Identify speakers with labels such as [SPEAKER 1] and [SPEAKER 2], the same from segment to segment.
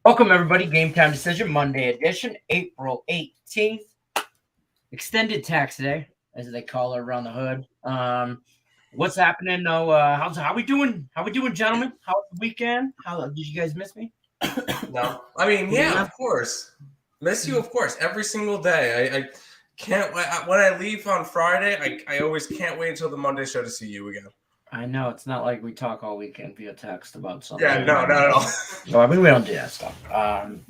[SPEAKER 1] Welcome, everybody. Game Time Decision, Monday edition, April 18th. Extended tax day, as they call it around the hood. What's happening, though? How we doing? How we doing, gentlemen? How was the weekend? How did you guys miss me?
[SPEAKER 2] No, I mean, yeah, of course. Miss you, of course, every single day. I can't wait. When I leave on Friday, I always can't wait until the Monday show to see you again.
[SPEAKER 1] I know it's not like we talk all weekend via text about something.
[SPEAKER 2] Yeah, no, not at all.
[SPEAKER 1] No, I mean, we don't do that stuff. I'm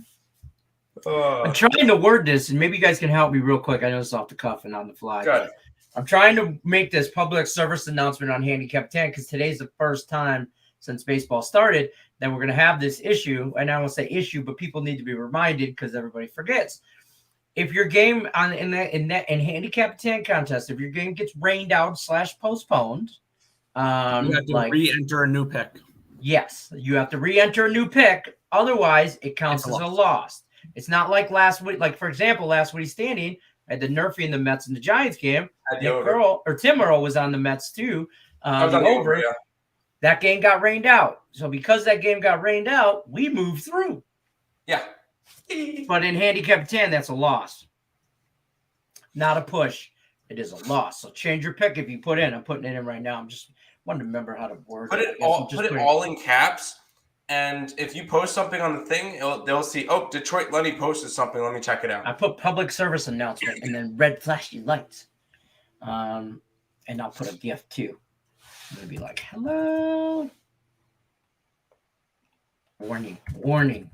[SPEAKER 1] trying to word this, and maybe you guys can help me real quick. I know it's off the cuff and on the fly.
[SPEAKER 2] Good.
[SPEAKER 1] I'm trying to make this public service announcement on Handicap 10 because today's the first time since baseball started that we're going to have this issue. And I don't say issue, but people need to be reminded because everybody forgets. If your game in Handicap 10 contest, if your game gets rained out / postponed,
[SPEAKER 3] you have to re-enter a new pick.
[SPEAKER 1] Yes, you have to re-enter a new pick. Otherwise, it counts as a loss. It's not like last week. Like, for example, last week standing at the Nerfy and the Mets and the Giants game, Tim Earl was on the Mets too. Over. Yeah. That game got rained out. So because that game got rained out, we moved through.
[SPEAKER 2] Yeah.
[SPEAKER 1] But in Handicap 10, that's a loss. Not a push. It is a loss. So change your pick if you put in. I'm putting it in right now. I'm just wanting to remember how to word
[SPEAKER 2] it. Put it all in caps. And if you post something on the thing, they'll see, oh, Detroit Lenny posted something. Let me check it out.
[SPEAKER 1] I put public service announcement and then red flashy lights. And I'll put a gift too. It'll be like, hello. Warning.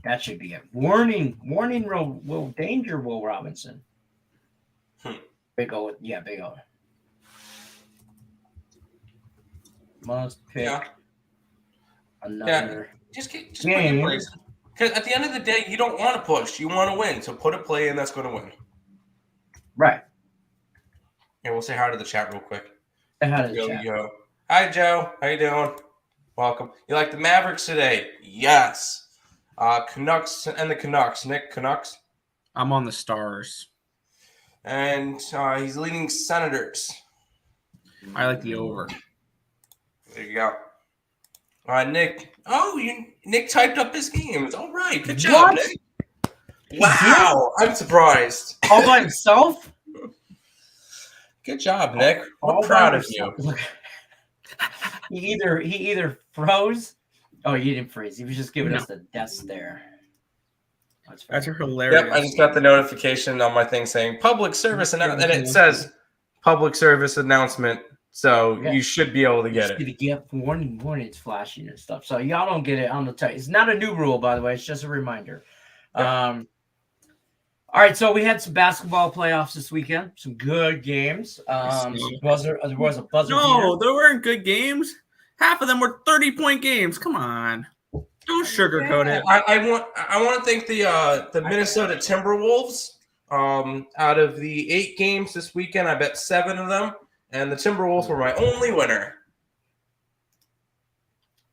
[SPEAKER 1] That should be it. Warning, Will danger, Will Robinson. Big O. Yeah, big O. Must pick another
[SPEAKER 2] Just game. Because at the end of the day, you don't want to push. You want to win. So put a play in that's going to win.
[SPEAKER 1] Right.
[SPEAKER 2] And we'll say hi to the chat real quick.
[SPEAKER 1] Say hi to the chat.
[SPEAKER 2] Yo. Hi, Joe. How you doing? Welcome. You like the Mavericks today? Yes. Canucks and the Canucks. Nick, Canucks?
[SPEAKER 3] I'm on the Stars.
[SPEAKER 2] And he's leading Senators.
[SPEAKER 3] I like the over.
[SPEAKER 2] There you go. Nick. Oh, Nick typed up his games. All right. Good job, Nick. Wow. I'm surprised.
[SPEAKER 1] All by himself?
[SPEAKER 2] Good job, Nick. I'm proud of you.
[SPEAKER 1] He either froze. Oh, he didn't freeze. He was just giving us the death stare.
[SPEAKER 3] That's hilarious.
[SPEAKER 2] Yep, I just got the notification on my thing saying public service announcement, and it says public service announcement. So you should be able to get it.
[SPEAKER 1] Get warning, it's flashing and stuff. So y'all don't get it on the tell. It's not a new rule, by the way. It's just a reminder. Yep. All right, so we had some basketball playoffs this weekend. Some good games. There was a buzzer.
[SPEAKER 3] No, there weren't good games. Half of them were 30-point games. Come on. Don't sugarcoat it.
[SPEAKER 2] I want to thank the Minnesota Timberwolves. Out of the 8 games this weekend, I bet 7 of them, and the Timberwolves were my only winner.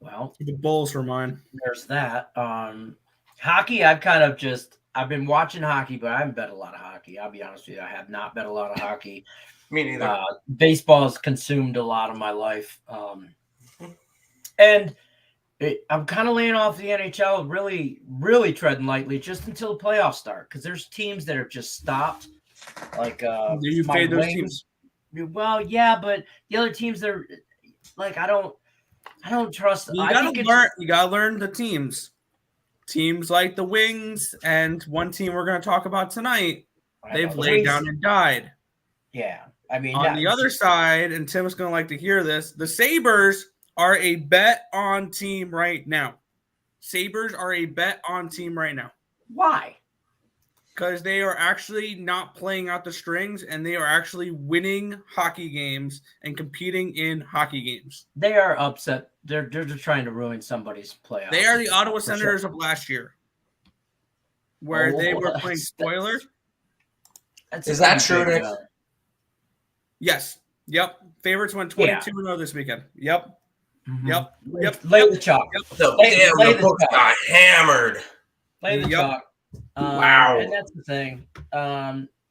[SPEAKER 1] Well,
[SPEAKER 3] the Bulls were mine.
[SPEAKER 1] There's that. Hockey, I've been watching hockey, but I haven't bet a lot of hockey. I'll be honest with you. I have not bet a lot of hockey.
[SPEAKER 2] Me neither.
[SPEAKER 1] Baseball has consumed a lot of my life. And I'm kind of laying off the NHL, really, really treading lightly just until the playoffs start because there's teams that have just stopped. Like,
[SPEAKER 3] do you fade those teams?
[SPEAKER 1] Well, yeah, but the other teams that are like, I don't trust.
[SPEAKER 3] You gotta learn the teams. Teams like the Wings and one team we're going to talk about tonight. They've laid down and died.
[SPEAKER 1] Yeah, I mean,
[SPEAKER 3] on the other side, and Tim's going to like to hear this. The Sabres are a bet on team right now. Sabres are a bet on team right now.
[SPEAKER 1] Why?
[SPEAKER 3] Because they are actually not playing out the strings and they are actually winning hockey games and competing in hockey games.
[SPEAKER 1] They are upset. They're just trying to ruin somebody's playoffs.
[SPEAKER 3] They are the Ottawa Senators of last year, where they were playing spoilers.
[SPEAKER 2] Is that true, Nick?
[SPEAKER 3] Yes. Yep. Favorites went 22-0 this weekend. Yep. Mm-hmm. Yep.
[SPEAKER 1] Lay the chalk.
[SPEAKER 2] The book got hammered.
[SPEAKER 1] Lay the chalk.
[SPEAKER 2] Wow.
[SPEAKER 1] And that's the thing.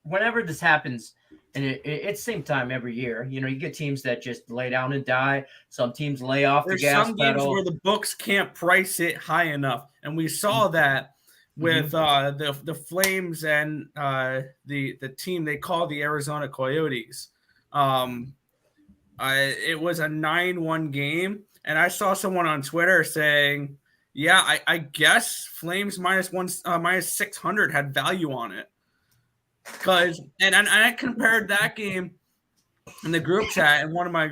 [SPEAKER 1] Whenever this happens, and it's the same time every year, you get teams that just lay down and die. Some teams lay off the gas pedal.
[SPEAKER 3] There's some games where the books can't price it high enough. And we saw that with the Flames and the team they call the Arizona Coyotes. It was a 9-1 game, and I saw someone on Twitter saying, "Yeah, I guess Flames minus 600 had value on it." Because I compared that game in the group chat, and one of my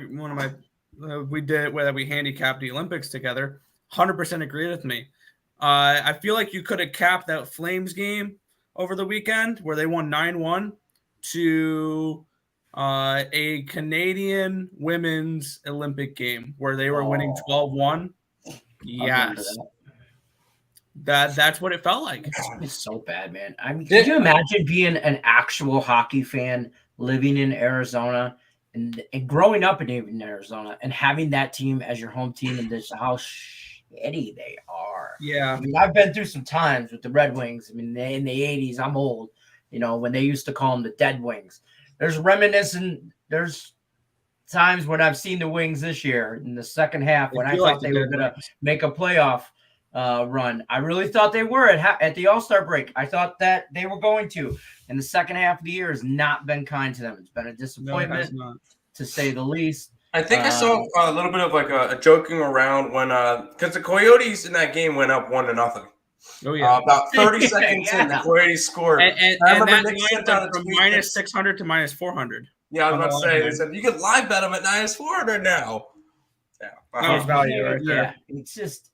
[SPEAKER 3] we did it where we handicapped the Olympics together. 100% agreed with me. I feel like you could have capped that Flames game over the weekend where they won 9-1 to a Canadian women's Olympic game where they were winning 12-1. Yes. That's what it felt like.
[SPEAKER 1] It's so bad, man. I mean, could you imagine being an actual hockey fan living in Arizona and growing up in Arizona and having that team as your home team and just how shitty they are?
[SPEAKER 3] Yeah.
[SPEAKER 1] I mean, I've been through some times with the Red Wings. I mean, in the 80s, I'm old, when they used to call them the Dead Wings. There's times when I've seen the Wings this year in the second half when I thought they were going to make a playoff run. I really thought they were at the All-Star break. I thought that they were going to. And the second half of the year has not been kind to them. It's been a disappointment, to say the least.
[SPEAKER 2] I think I saw a little bit of like a joking around when because the Coyotes in that game went up 1-0.
[SPEAKER 3] Oh yeah,
[SPEAKER 2] about 30 seconds in, the Coyotes scored.
[SPEAKER 3] And I remember Nick sent out from minus 600 to minus 400.
[SPEAKER 2] Yeah, I was about to say, they said you can live bet them at minus 400 now. Yeah,
[SPEAKER 3] that was value right there.
[SPEAKER 1] Yeah, it's just.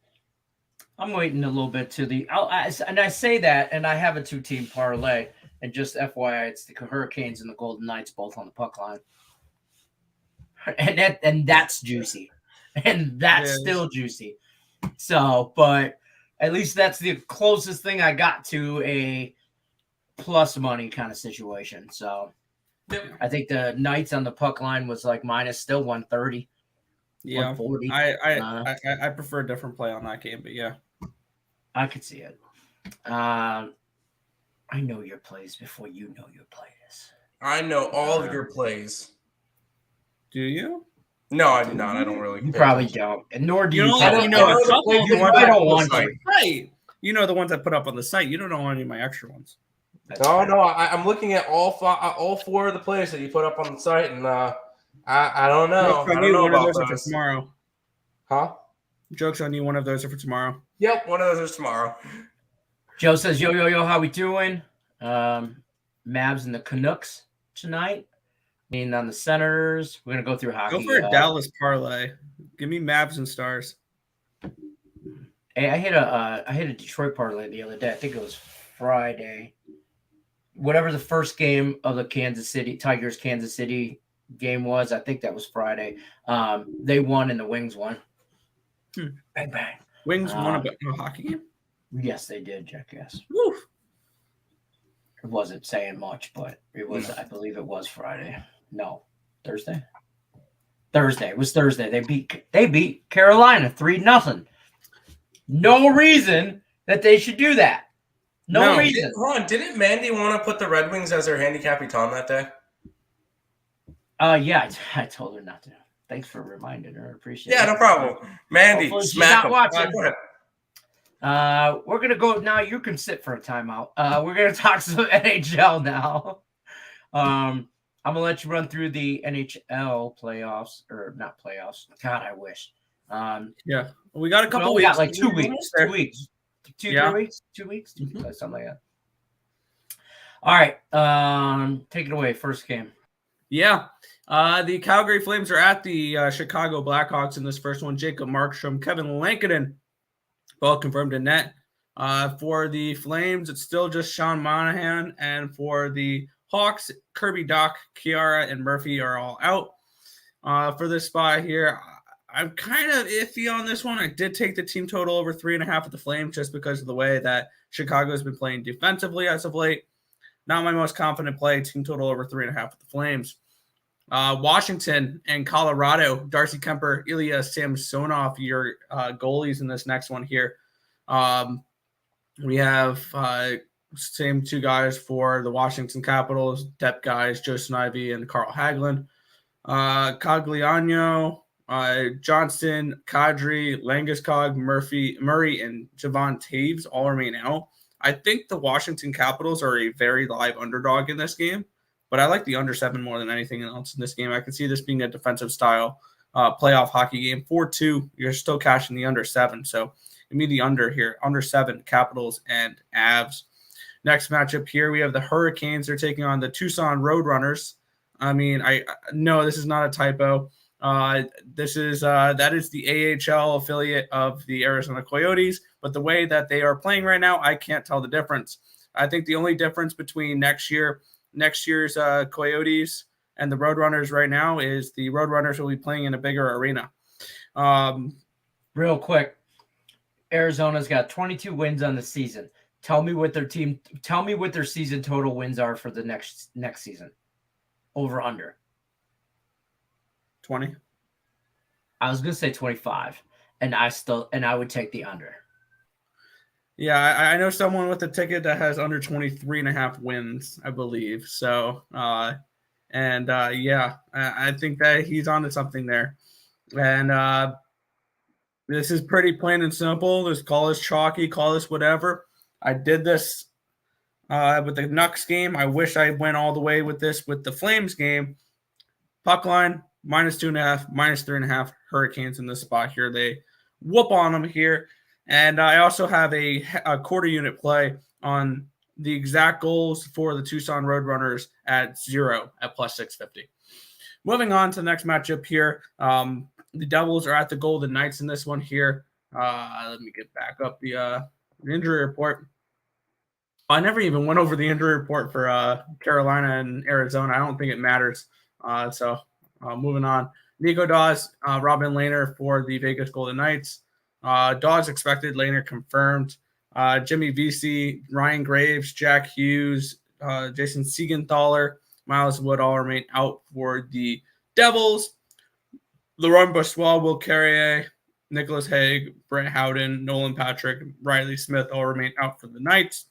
[SPEAKER 1] I'm waiting a little bit to and I say that, and I have a 2-team parlay, and just FYI, it's the Hurricanes and the Golden Knights both on the puck line, and that's juicy, and that's still juicy. So, but at least that's the closest thing I got to a plus money kind of situation. So, I think the Knights on the puck line was like minus still 130.
[SPEAKER 3] Yeah, 140. I prefer a different play on that game, but yeah.
[SPEAKER 1] I could see it. I know your plays before you know your plays.
[SPEAKER 2] I know all of your plays.
[SPEAKER 3] Do you?
[SPEAKER 2] No, I do not. I don't really.
[SPEAKER 1] You probably don't, and nor do you.
[SPEAKER 3] I don't know a couple of the ones I don't want to. Right. You know the ones I put up on the site. You don't know any of my extra ones.
[SPEAKER 2] No. I'm looking at all 4 of the plays that you put up on the site, and I don't know. I don't know about those.
[SPEAKER 3] Tomorrow.
[SPEAKER 2] Huh?
[SPEAKER 3] Joke's on you. One of those are for tomorrow.
[SPEAKER 2] Yep, one of those is tomorrow.
[SPEAKER 1] Joe says, yo, how we doing? Mavs and the Canucks tonight. Being on the Senators. We're going to go through hockey.
[SPEAKER 3] Go for a Dallas parlay. Give me Mavs and Stars.
[SPEAKER 1] Hey, I hit a Detroit parlay the other day. I think it was Friday. Whatever the first game of the Kansas City game was, I think that was Friday. They won and the Wings won. Bang, bang.
[SPEAKER 3] Wings won a hockey game?
[SPEAKER 1] Yes, they did, Jack. Yes.
[SPEAKER 3] Woo.
[SPEAKER 1] It wasn't saying much, but it was. I believe it was Friday. No, Thursday. Thursday. It was Thursday. They beat Carolina 3-0. No reason that they should do that. No reason.
[SPEAKER 2] Hold on. Didn't Mandy want to put the Red Wings as their handicap baton that day?
[SPEAKER 1] Yeah, I told her not to. Thanks for reminding her. I appreciate it.
[SPEAKER 2] Yeah, no problem. Mandy, smack him.
[SPEAKER 1] Go ahead. We're going to go now. You can sit for a timeout. We're going to talk some NHL now. I'm going to let you run through the NHL playoffs, or not playoffs. God, I wish.
[SPEAKER 3] Yeah. We got a couple
[SPEAKER 1] weeks.
[SPEAKER 3] We got
[SPEAKER 1] like 2 weeks. 2 weeks. 3 weeks? 2 weeks?
[SPEAKER 3] Mm-hmm.
[SPEAKER 1] Something like that. All right. Take it away. First game.
[SPEAKER 3] Yeah. The Calgary Flames are at the Chicago Blackhawks in this first one. Jacob Markstrom, Kevin Lankinen, both confirmed in net. For the Flames, it's still just Sean Monahan. And for the Hawks, Kirby Dach, Chiara, and Murphy are all out. For this spot here, I'm kind of iffy on this one. I did take the team total over 3.5 at the Flames just because of the way that Chicago has been playing defensively as of late. Not my most confident play. Team total over 3.5 at the Flames. Washington and Colorado, Darcy Kemper, Ilya Samsonov, your goalies in this next one here. We have same 2 guys for the Washington Capitals, depth guys, Joe Snivy and Carl Hagelin. Cogliano, Johnston, Kadri, Landeskog, Murray, and Javon Taves all remain out. I think the Washington Capitals are a very live underdog in this game, but I like the under 7 more than anything else in this game. I can see this being a defensive style playoff hockey game. 4-2, you're still cashing the under 7. So give me the under here, under 7, Capitals and Avs. Next matchup here, we have the Hurricanes. They're taking on the Tucson Roadrunners. I mean, no, this is not a typo. That is the AHL affiliate of the Arizona Coyotes, but the way that they are playing right now, I can't tell the difference. I think the only difference between next year's Coyotes and the Roadrunners right now is the Roadrunners will be playing in a bigger arena.
[SPEAKER 1] Real quick, Arizona's got 22 wins on the season. Tell me what their season total wins are for the next season. Over under
[SPEAKER 3] 20.
[SPEAKER 1] I was gonna say 25, and I would take the under.
[SPEAKER 3] Yeah, I know someone with a ticket that has under 23.5 wins, I believe. So, I think that he's onto something there. And this is pretty plain and simple. Just call this chalky, call this whatever. I did this with the Nucks game. I wish I went all the way with this with the Flames game. Puck line, -2.5, -3.5. Hurricanes in this spot here. They whoop on them here. And I also have a quarter unit play on the exact goals for the Tucson Roadrunners at 0 at +650. Moving on to the next matchup here. The Devils are at the Golden Knights in this one here. Let me get back up the injury report. I never even went over the injury report for Carolina and Arizona. I don't think it matters. Moving on. Nico Dawes, Robin Lehner for the Vegas Golden Knights. Dawes expected, Lehner confirmed. Jimmy Vesey, Ryan Graves, Jack Hughes, Jason Siegenthaler, Miles Wood all remain out for the Devils. Laurent Brossoit, Will Carrier, Nicholas Hague, Brent Howden, Nolan Patrick, Riley Smith all remain out for the Knights.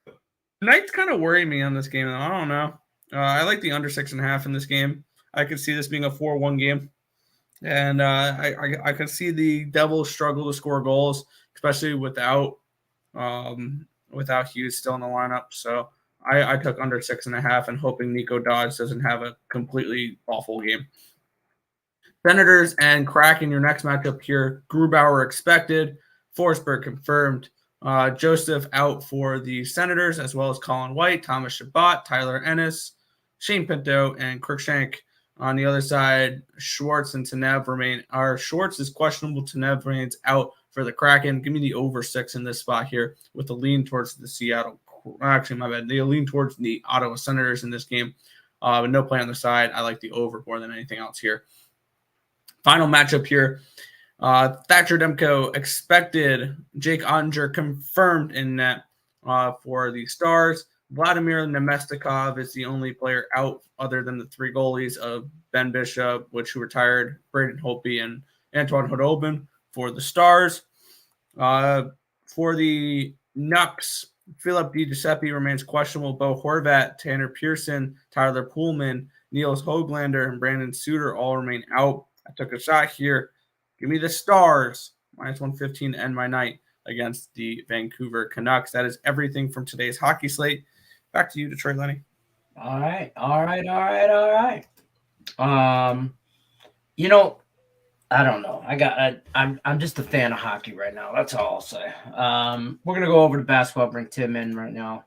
[SPEAKER 3] The Knights kind of worry me on this game, though. I don't know. I like the under 6.5 in this game. I could see this being a 4-1 game. And I could see the Devils struggle to score goals, especially without Hughes still in the lineup. So I took under 6.5 and hoping Nico Dawes doesn't have a completely awful game. Senators and Kraken, your next matchup here. Grubauer expected. Forsberg confirmed. Joseph out for the Senators, as well as Colin White, Thomas Chabot, Tyler Ennis, Shane Pinto, and Cruikshank. On the other side, Schwartz and Tanev remain. Schwartz is questionable. Tanev remains out for the Kraken. Give me the over 6 in this spot here with the lean towards the Seattle. Actually, my bad. They lean towards the Ottawa Senators in this game. With no play on the side. I like the over more than anything else here. Final matchup here. Thatcher Demko expected. Jake Ottinger confirmed in net for the Stars. Vladimir Nemestikov is the only player out other than the 3 goalies of Ben Bishop, who retired, Braden Holtby, and Antoine Khudobin for the Stars. For the Nucks, Philip DiGiuseppe remains questionable. Bo Horvat, Tanner Pearson, Tyler Pullman, Niels Höglander, and Brandon Suter all remain out. I took a shot here. Give me the Stars, -115 to end my night against the Vancouver Canucks. That is everything from today's hockey slate. Back to you, Detroit Lenny.
[SPEAKER 1] All right. I don't know. I'm just a fan of hockey right now. That's all I'll say. We're gonna go over to basketball. Bring Tim in right now.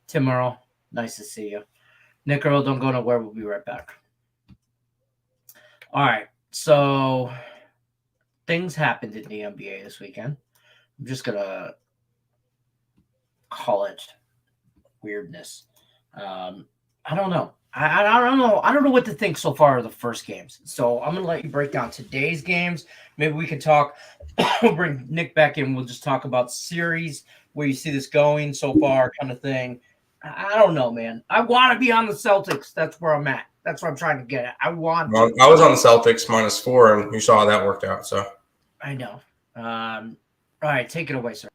[SPEAKER 1] Tim Earl, nice to see you. Nick Earl, don't go nowhere. We'll be right back. All right. So things happened in the NBA this weekend. I'm just gonna call it weirdness. I don't know. I don't know. I don't know what to think so far of the first games. So I'm gonna let you break down today's games. Maybe we can talk. We'll bring Nick back in. We'll just talk about series, where you see this going so far, kind of thing. I don't know, man. I want to be on the Celtics. That's where I'm at. That's what I'm trying to get at. I was
[SPEAKER 2] on the Celtics -4, and you saw how that worked out. So
[SPEAKER 1] I know. All right, take it away, sir.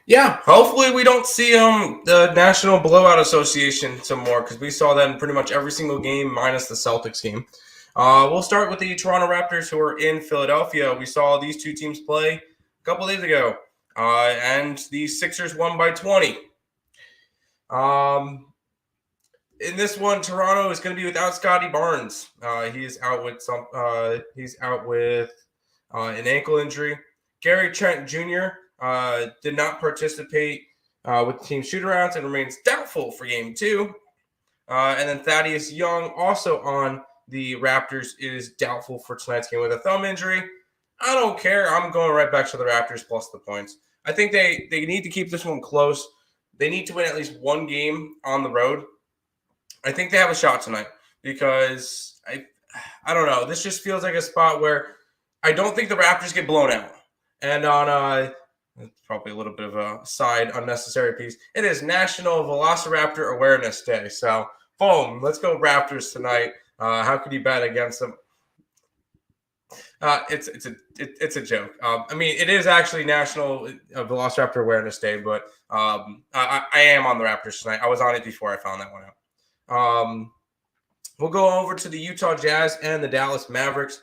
[SPEAKER 2] Yeah, hopefully we don't see the National Blowout Association some more, because we saw that in pretty much every single game minus the Celtics game. We'll start with the Toronto Raptors, who are in Philadelphia. We saw these two teams play a couple days ago. and the Sixers won by 20. In this one, Toronto is going to be without Scotty Barnes. He's out with an ankle injury. Gary Trent Jr. Did not participate with the team shoot-arounds and remains doubtful for Game 2. And then Thaddeus Young, also on the Raptors, is doubtful for tonight's game with a thumb injury. I don't care. I'm going right back to the Raptors plus the points. I think they need to keep this one close. They need to win at least one game on the road. I think they have a shot tonight because I don't know. This just feels like a spot where I don't think the Raptors get blown out. And on probably a little bit of a side unnecessary piece, it is National Velociraptor Awareness Day. So, boom, let's go Raptors tonight. How could you bet against them? It's a joke. I mean, it is actually National Velociraptor Awareness Day, but I am on the Raptors tonight. I was on it before I found that one out. We'll go over to the Utah Jazz and the Dallas Mavericks.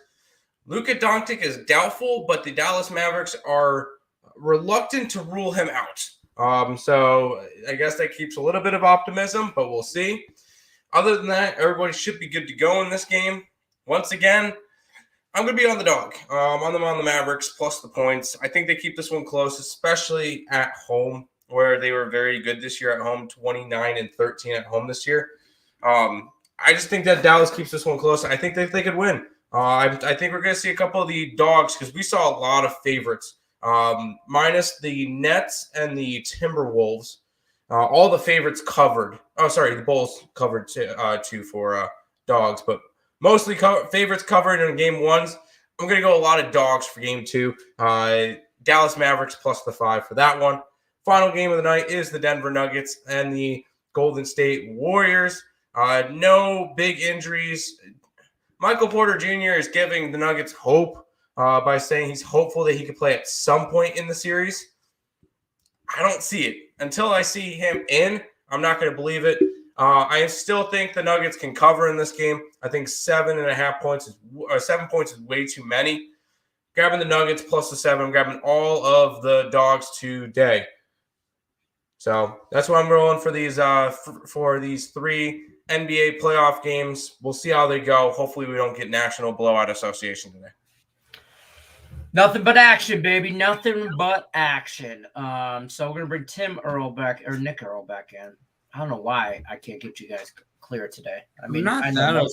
[SPEAKER 2] Luka Doncic is doubtful, but the Dallas Mavericks are reluctant to rule him out. So I guess that keeps a little bit of optimism, but we'll see. Other than that, everybody should be good to go in this game. Once again, I'm going to be on the dog. On the Mavericks plus the points. I think they keep this one close, especially at home, where they were very good this year at home, 29-13 at home this year. I just think that Dallas keeps this one close. I think that they could win. I think we're going to see a couple of the dogs because we saw a lot of favorites, minus the Nets and the Timberwolves. All the favorites covered. Oh, sorry, the Bulls covered too for dogs, but mostly favorites covered in game ones. I'm going to go a lot of dogs for game 2. Dallas Mavericks plus the 5 for that one. Final game of the night is the Denver Nuggets and the Golden State Warriors. No big injuries. Michael Porter Jr. is giving the Nuggets hope by saying he's hopeful that he could play at some point in the series. I don't see it. Until I see him in, I'm not going to believe it. I still think the Nuggets can cover in this game. I think 7.5 points is 7 points is way too many. Grabbing the Nuggets plus the 7. I'm grabbing all of the dogs today. So that's what I'm rolling for these 3 NBA playoff games. We'll see how they go. Hopefully we don't get National Blowout Association today.
[SPEAKER 1] Nothing but action, baby. Nothing but action. So we're going to bring Tim Earl back, or Nick Earl back in. I don't know why I can't get you guys clear today. I mean, I know. I don't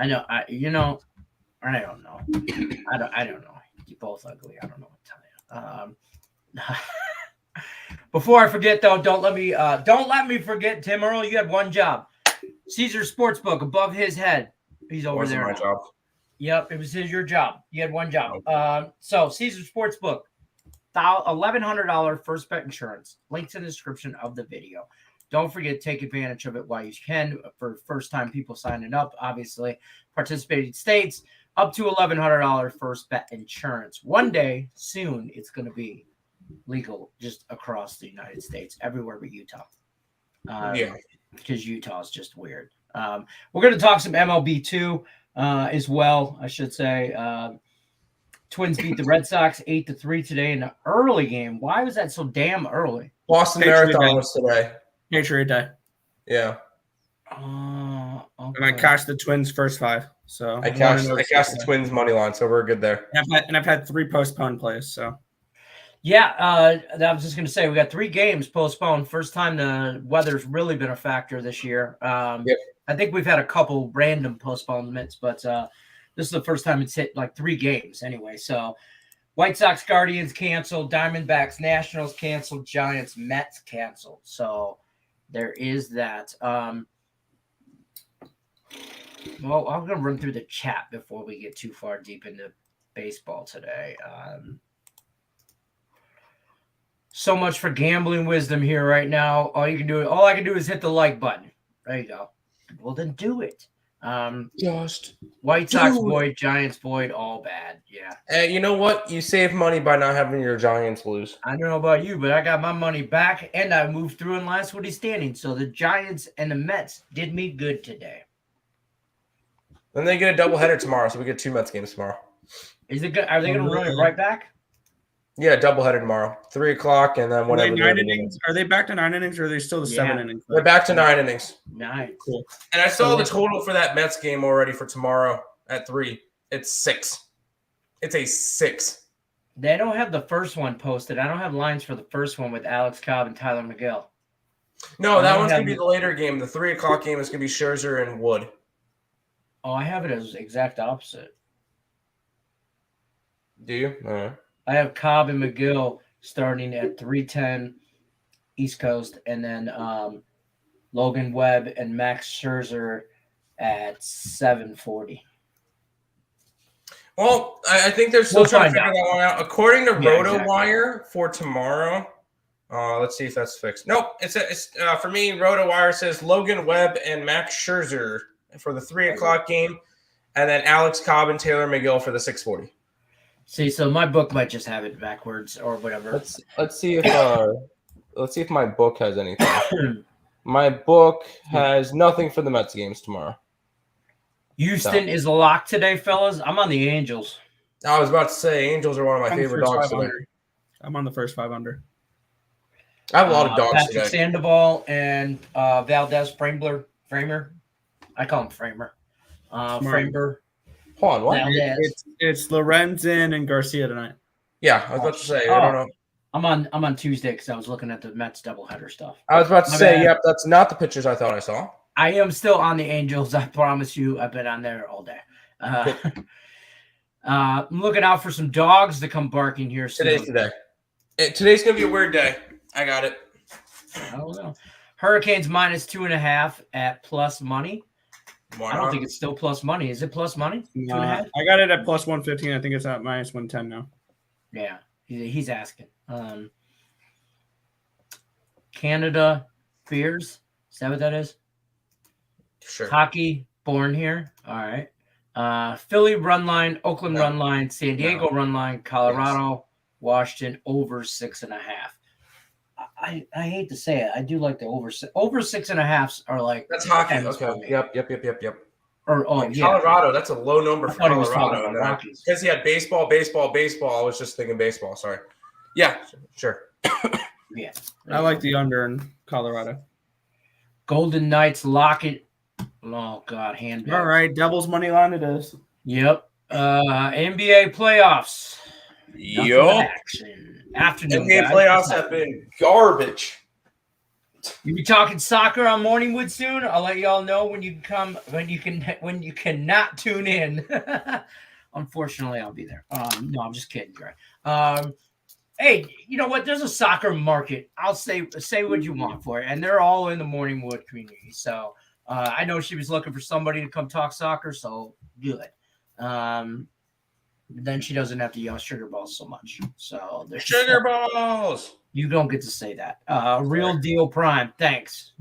[SPEAKER 1] know. I don't know. You're both ugly. I don't know what to tell you. Before I forget, though, don't let me forget Tim Earl. You had one job. Caesar Sportsbook above his head. He's over there.
[SPEAKER 2] My job.
[SPEAKER 1] Yep, it was your job. You had one job. Okay. So Caesar Sportsbook, $1,100 first bet insurance. Links in the description of the video. Don't forget, take advantage of it while you can. For first-time people signing up, obviously, participating states, up to $1,100 first bet insurance. One day, soon, it's going to be legal just across the United States, everywhere but Utah. Because Utah is just weird. We're going to talk some MLB too, as well, I should say. Twins beat the Red Sox 8-3 today in an early game. Why was that so damn early?
[SPEAKER 2] Boston Marathon was today.
[SPEAKER 3] Patriot Day.
[SPEAKER 2] Yeah.
[SPEAKER 1] Okay.
[SPEAKER 3] And I cashed the Twins first 5. So
[SPEAKER 2] I cashed the Twins money line, so we're good there.
[SPEAKER 3] And I've had 3 postponed plays. So
[SPEAKER 1] yeah, I was just going to say we got 3 games postponed. First time the weather's really been a factor this year.
[SPEAKER 2] Yep.
[SPEAKER 1] I think we've had a couple random postponements, but this is the first time it's hit like 3 games anyway. So White Sox Guardians canceled, Diamondbacks Nationals canceled, Giants Mets canceled. So there is that. Well, I'm going to run through the chat before we get too far deep into baseball today. So much for gambling wisdom here right now. All I can do is hit the like button. There you go. Well, then do it.
[SPEAKER 2] Just
[SPEAKER 1] White Sox void, Giants void, all bad. Yeah.
[SPEAKER 2] And you know what? You save money by not having your Giants lose.
[SPEAKER 1] I don't know about you, but I got my money back, and I moved through in last Woody standing. So the Giants and the Mets did me good today.
[SPEAKER 2] Then they get a doubleheader tomorrow, so we get 2 Mets games tomorrow.
[SPEAKER 1] Is it good? Are they going to run it right back?
[SPEAKER 2] Yeah, doubleheader tomorrow, 3:00, and then whatever.
[SPEAKER 3] Are they back to 9 innings, or are they still the 7 innings?
[SPEAKER 2] They're back to 9 innings.
[SPEAKER 1] Nice.
[SPEAKER 3] Cool.
[SPEAKER 2] And I saw the total for that Mets game already for tomorrow at 3. It's 6. It's a 6.
[SPEAKER 1] They don't have the first one posted. I don't have lines for the first one with Alex Cobb and Tyler McGill.
[SPEAKER 2] No, that one's going to be the later game. The 3:00 game is going to be Scherzer and Wood.
[SPEAKER 1] Oh, I have it as exact opposite.
[SPEAKER 2] Do you? All right.
[SPEAKER 1] I have Cobb and McGill starting at 3:10 East Coast, and then Logan Webb and Max Scherzer at 7:40.
[SPEAKER 2] Well, I think they're still trying to figure that one out. According to RotoWire for tomorrow, let's see if that's fixed. Nope, it's for me. RotoWire says Logan Webb and Max Scherzer for the 3:00 game, and then Alex Cobb and Taylor McGill for the 6:40.
[SPEAKER 1] See, so my book might just have it backwards or whatever.
[SPEAKER 2] Let's see if my book has anything. My book has nothing for the Mets games tomorrow.
[SPEAKER 1] Houston is a lock today, fellas. I'm on the Angels.
[SPEAKER 2] I was about to say Angels are one of my favorite dogs today.
[SPEAKER 3] I'm on the first 5 under.
[SPEAKER 2] I have a lot of dogs
[SPEAKER 1] Patrick
[SPEAKER 2] today.
[SPEAKER 1] Sandoval and Valdez Framer. I call him Framer. Framer.
[SPEAKER 2] Hold on, what?
[SPEAKER 3] It's Lorenzen and Garcia tonight.
[SPEAKER 2] Yeah, I was about to say. I don't know.
[SPEAKER 1] I'm on Tuesday because I was looking at the Mets doubleheader stuff.
[SPEAKER 2] I was about to say, yep, that's not the pictures I thought I saw.
[SPEAKER 1] I am still on the Angels. I promise you. I've been on there all day. I'm looking out for some dogs to come barking here soon.
[SPEAKER 2] Today's going to be a weird day. I got it.
[SPEAKER 1] I don't know. Hurricanes minus 2.5 at plus money. I don't think it's still plus money. Is it plus money? 2.5?
[SPEAKER 3] I got it at plus 115. I think it's at minus 110 now.
[SPEAKER 1] Yeah, he's asking. Canada Bears. Is that what that is?
[SPEAKER 2] Sure.
[SPEAKER 1] Hockey born here. All right. Philly run line, Oakland run line, San Diego run line, Colorado, Washington over 6.5. I hate to say it. I do like the over 6.5s are like
[SPEAKER 2] that's hockey. Okay. Yep.
[SPEAKER 1] Or
[SPEAKER 2] Colorado. That's a low number for Colorado.
[SPEAKER 1] Rockies.
[SPEAKER 2] Because he had baseball. I was just thinking baseball. Sorry. Yeah. Sure.
[SPEAKER 1] Yeah.
[SPEAKER 3] I like the under in Colorado.
[SPEAKER 1] Golden Knights lock it. Oh God, handbag.
[SPEAKER 3] All right, Devils money line it is.
[SPEAKER 1] Yep. NBA playoffs.
[SPEAKER 2] Yep.
[SPEAKER 1] Afternoon.
[SPEAKER 2] NBA playoffs have been garbage.
[SPEAKER 1] You be talking soccer on Morningwood soon. I'll let y'all know when you cannot tune in. Unfortunately, I'll be there. No, I'm just kidding, Greg. Hey, you know what? There's a soccer market. I'll say what you want for it, and they're all in the Morningwood community. So I know she was looking for somebody to come talk soccer, so good. Then she doesn't have to yell sugar balls so much. So there's
[SPEAKER 2] sugar balls.
[SPEAKER 1] You don't get to say that. Real deal prime. Thanks.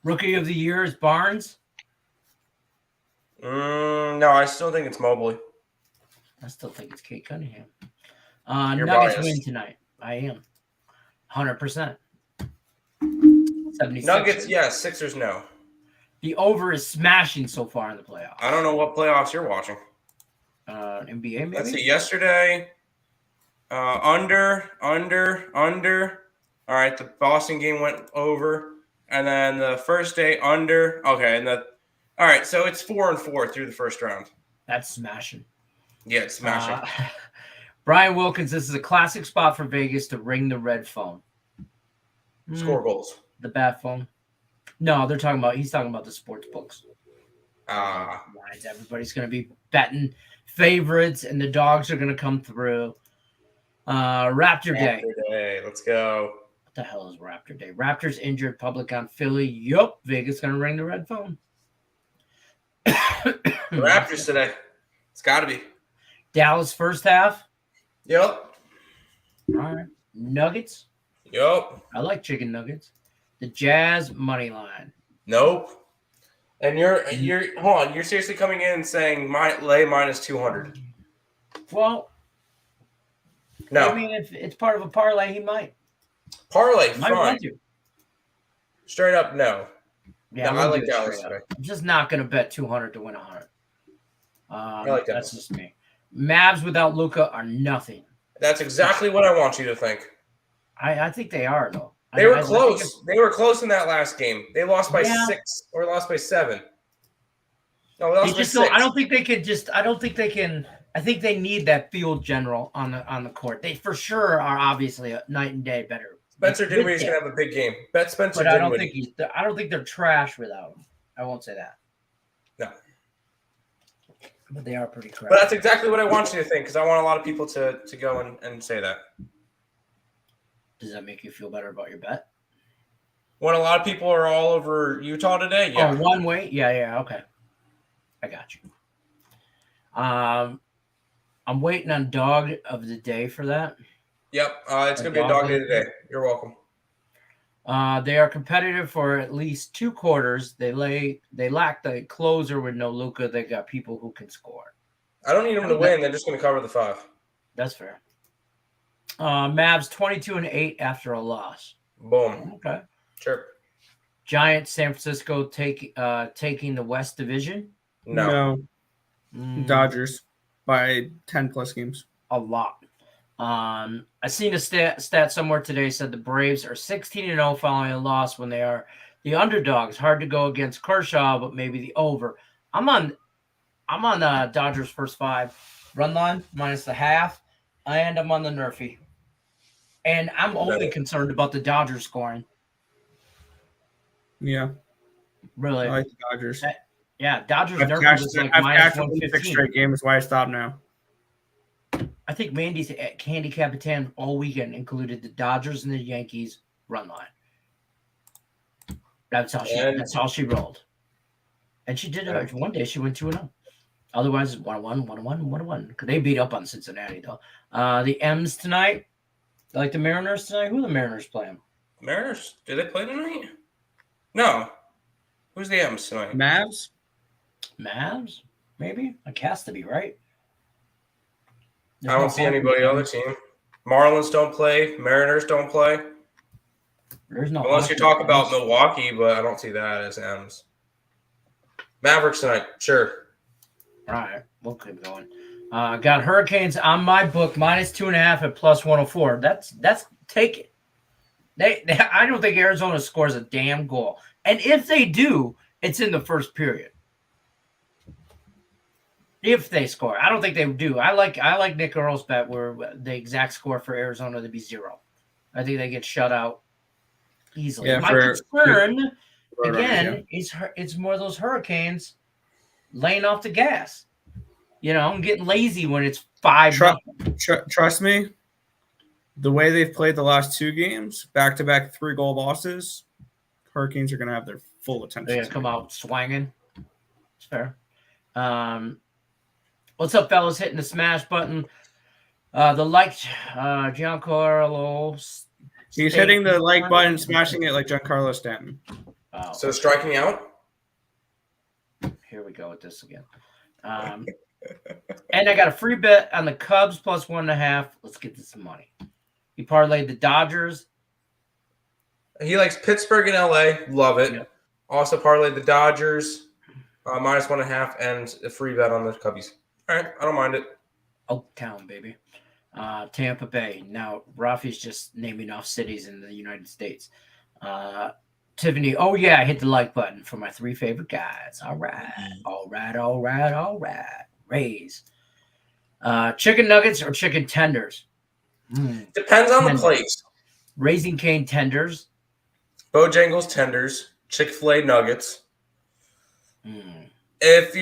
[SPEAKER 1] Rookie of the year is Barnes.
[SPEAKER 2] No, I still think it's Mobley.
[SPEAKER 1] I still think it's Kate Cunningham.
[SPEAKER 2] You're
[SPEAKER 1] Nuggets
[SPEAKER 2] biased.
[SPEAKER 1] win tonight. I am. 100%. 76.
[SPEAKER 2] Nuggets, yes. Sixers, no.
[SPEAKER 1] The over is smashing so far in the playoffs.
[SPEAKER 2] I don't know what playoffs you're watching.
[SPEAKER 1] NBA, maybe?
[SPEAKER 2] Let's see. Yesterday, under. All right, the Boston game went over. And then the first day, under. Okay, and all right, so it's 4-4 through the first round.
[SPEAKER 1] That's smashing.
[SPEAKER 2] Yeah, it's smashing.
[SPEAKER 1] Brian Wilkins, this is a classic spot for Vegas to ring the red phone.
[SPEAKER 2] Score goals.
[SPEAKER 1] The bat phone. No, he's talking about the sports books. Everybody's going to be betting favorites, and the dogs are going to come through. Raptor Day.
[SPEAKER 2] Let's go.
[SPEAKER 1] What the hell is Raptor Day? Raptors injured, public on Philly. Yup, Vegas going to ring the red phone.
[SPEAKER 2] The Raptors today. It's got to be.
[SPEAKER 1] Dallas first half.
[SPEAKER 2] Yep.
[SPEAKER 1] All right. Nuggets.
[SPEAKER 2] Yep.
[SPEAKER 1] I like chicken nuggets. The Jazz money line.
[SPEAKER 2] Nope. And you're hold on. You're seriously coming in and saying lay minus 200.
[SPEAKER 1] Well,
[SPEAKER 2] no.
[SPEAKER 1] I mean, if it's part of a parlay, he might.
[SPEAKER 2] Parlay,
[SPEAKER 1] Might
[SPEAKER 2] fine.
[SPEAKER 1] want to.
[SPEAKER 2] Straight up, no.
[SPEAKER 1] Yeah,
[SPEAKER 2] no, I like Dallas today.
[SPEAKER 1] I'm just not going to bet 200 to win 100.
[SPEAKER 2] I like
[SPEAKER 1] that's just me. Mavs without Luka are nothing.
[SPEAKER 2] That's exactly what I want you to think.
[SPEAKER 1] I think they are, though.
[SPEAKER 2] They were close. They were close in that last game. They lost by 6 or lost by 7. No, they lost by 6.
[SPEAKER 1] I don't think they could just. I don't think they can. I think they need that field general on the court. They for sure are obviously a night and day better.
[SPEAKER 2] Spencer Dinwiddie's gonna have a big game. Bet Spencer
[SPEAKER 1] But
[SPEAKER 2] Dinwiddie.
[SPEAKER 1] I don't think they're trash without him. I won't say that.
[SPEAKER 2] No.
[SPEAKER 1] But they are pretty trash.
[SPEAKER 2] But that's exactly what I want you to think, because I want a lot of people to go and say that.
[SPEAKER 1] Does that make you feel better about your bet?
[SPEAKER 2] When a lot of people are all over Utah today, yeah.
[SPEAKER 1] Oh, one way? Yeah, okay. I got you. I'm waiting on dog of the day for that.
[SPEAKER 2] Yep, it's going to be a dog day today. You're welcome.
[SPEAKER 1] They are competitive for at least 2 quarters. They lack the closer with no Luka. They got people who can score.
[SPEAKER 2] I don't need them to win. They're just going to cover the 5.
[SPEAKER 1] That's fair. Mavs 22-8 after a loss.
[SPEAKER 2] Boom.
[SPEAKER 1] Okay.
[SPEAKER 2] Sure.
[SPEAKER 1] Giants San Francisco taking the West Division.
[SPEAKER 3] No. Dodgers by 10 plus games.
[SPEAKER 1] A lot. I seen a stat somewhere today said the Braves are 16-0 following a loss when they are the underdogs. Hard to go against Kershaw, but maybe the over. I'm on the Dodgers first 5 run line minus the half, and I'm on the Nerfy. And I'm only concerned about the Dodgers scoring.
[SPEAKER 3] Yeah.
[SPEAKER 1] Really?
[SPEAKER 3] I like the Dodgers.
[SPEAKER 1] Dodgers Nerfy was like minus 115.
[SPEAKER 3] Straight game is why I stopped now.
[SPEAKER 1] I think Mandy's Candy Capitan all weekend included the Dodgers and the Yankees run line. That's all she rolled. And she did it. One day she went 2-0. Otherwise, 1-1, 1-1, 1-1. Because they beat up on Cincinnati, though. The M's tonight. Like the Mariners tonight? Who are the Mariners playing?
[SPEAKER 2] Mariners? Did they play tonight? No. Who's the M's tonight?
[SPEAKER 3] Mavs?
[SPEAKER 1] Maybe? It has to be, right?
[SPEAKER 2] I don't see anybody on the team. Marlins don't play. Mariners don't play.
[SPEAKER 1] There's no.
[SPEAKER 2] Unless you talk about Milwaukee, but I don't see that as M's. Mavericks tonight, sure.
[SPEAKER 1] All right, we'll keep going. Got Hurricanes on my book minus 2.5 at plus 104. That's take it. I don't think Arizona scores a damn goal, and if they do, it's in the first period. If they score, I don't think they do. I like Nick Earl's bet where the exact score for Arizona to be 0. I think they get shut out easily.
[SPEAKER 3] Yeah,
[SPEAKER 1] my concern again is it's more of those Hurricanes laying off the gas. I'm getting lazy when it's 5.
[SPEAKER 3] Trust me, the way they've played the last 2 games, back-to-back 3-goal losses, Hurricanes are going to have their full attention.
[SPEAKER 1] They're going to come out swinging. It's fair. What's up, fellas? Hitting the smash button. Giancarlo.
[SPEAKER 3] He's hitting the like button, smashing it like Giancarlo Stanton.
[SPEAKER 1] Oh,
[SPEAKER 2] so striking out?
[SPEAKER 1] Here we go with this again. And I got a free bet on the Cubs plus 1.5. Let's get this some money. He parlayed the Dodgers.
[SPEAKER 2] He likes Pittsburgh and LA. Love it. Yep. Also parlayed the Dodgers minus 1.5 and a free bet on the Cubbies. All right, I don't mind it.
[SPEAKER 1] Oaktown, baby. Tampa Bay. Now, Rafi's just naming off cities in the United States. Tiffany, I hit the like button for my 3 favorite guys. All right. Rays. Chicken nuggets or chicken tenders?
[SPEAKER 2] Depends on the place.
[SPEAKER 1] Raising Cane tenders.
[SPEAKER 2] Bojangles tenders. Chick-fil-A nuggets. If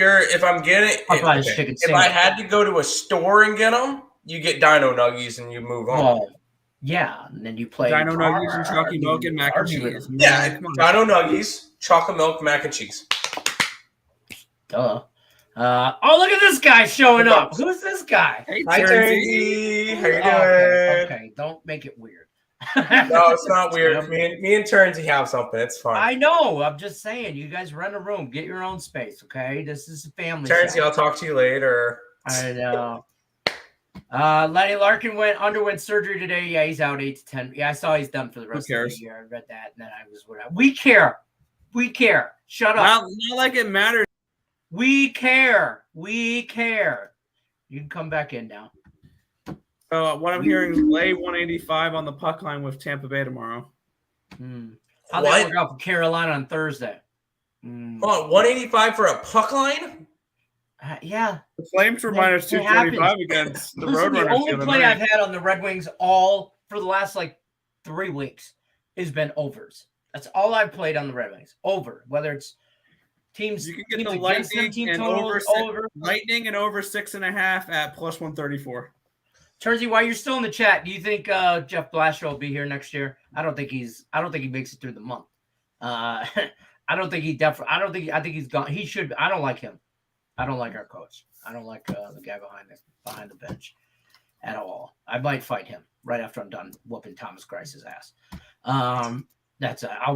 [SPEAKER 2] I had to go to a store and get them, you get Dino Nuggies and you move on.
[SPEAKER 1] Oh, yeah, and then you play
[SPEAKER 3] Dino Nuggies and Chalky Milk and mac and cheese.
[SPEAKER 2] Yeah, Dino Nuggies, chocolate milk, mac and cheese.
[SPEAKER 1] Duh. Look at this guy showing up. Who's this guy?
[SPEAKER 2] Hey, hi, Turnsy. How you doing?
[SPEAKER 1] Okay, don't make it weird.
[SPEAKER 2] No, it's not weird. Me and Turnsy have something. It's fun.
[SPEAKER 1] I know. I'm just saying. You guys rent a room. Get your own space, okay? This is a family.
[SPEAKER 2] Turnsy, I'll talk to you later.
[SPEAKER 1] I know. Lenny Larkin underwent surgery today. Yeah, he's out 8 to 10. Yeah, I saw he's done for the rest of the year. I read that, and then I was whatever. We care. Shut up.
[SPEAKER 3] Not like it matters.
[SPEAKER 1] We care. You can come back in now.
[SPEAKER 3] What I'm hearing is lay 185 on the puck line with Tampa Bay tomorrow.
[SPEAKER 1] How'd that work out for Carolina on Thursday?
[SPEAKER 2] Hold on, 185 for a puck line?
[SPEAKER 1] Yeah.
[SPEAKER 3] The Flames were minus 225 against the Roadrunners.
[SPEAKER 1] The only play I've had on the Red Wings all for the last 3 weeks has been overs. That's all I've played on the Red Wings. Over. Whether it's teams,
[SPEAKER 3] you can get the Lightning and over 6.5 at plus 134.
[SPEAKER 1] Terzi, while you're still in the chat, do you think Jeff Blasher will be here next year? I don't think he makes it through the month. I think he's gone. He should. I don't like him. I don't like our coach. I don't like the guy behind the bench at all. I might fight him right after I'm done whooping Thomas Grice's ass. I'll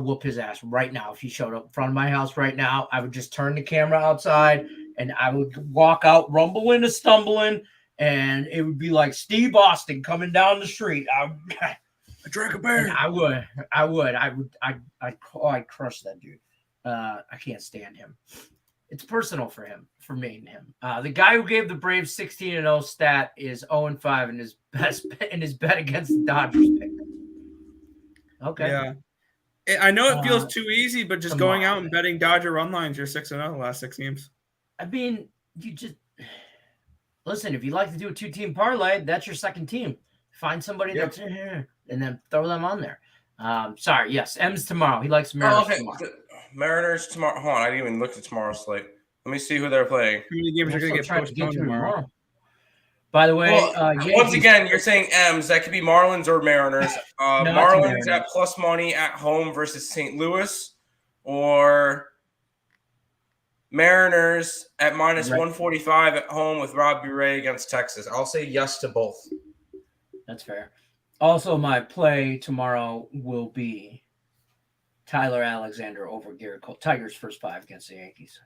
[SPEAKER 1] whoop his ass right now. If he showed up in front of my house right now, I would just turn the camera outside and I would walk out rumbling and stumbling, and it would be like Steve Austin coming down the street. I drank a beer. I'd crush that dude. I can't stand him. It's personal for me and him. The guy who gave the Braves 16-0 stat is 0-5 in his bet against the Dodgers pick. Okay.
[SPEAKER 3] Yeah. I know it feels too easy, but just going out and betting Dodger run lines, you're 6-0 the last 6 games.
[SPEAKER 1] I mean, you just listen. If you like to do a 2-team parlay, that's your second team. Find somebody that's in here and then throw them on there. Sorry. Yes, M's tomorrow. He likes Mariners tomorrow.
[SPEAKER 2] Mariners tomorrow. Hold on, I didn't even look at tomorrow's slate. Let me see who they're playing.
[SPEAKER 3] How many games are going to get postponed tomorrow?
[SPEAKER 1] By the way,
[SPEAKER 2] once again, you're saying M's. That could be Marlins or Mariners. Marlins at plus money at home versus St. Louis, or Mariners at minus 145 at home with Robbie Ray against Texas. I'll say yes to both.
[SPEAKER 1] That's fair. Also, my play tomorrow will be Tyler Alexander over Garrett Cole. Tigers first 5 against the Yankees.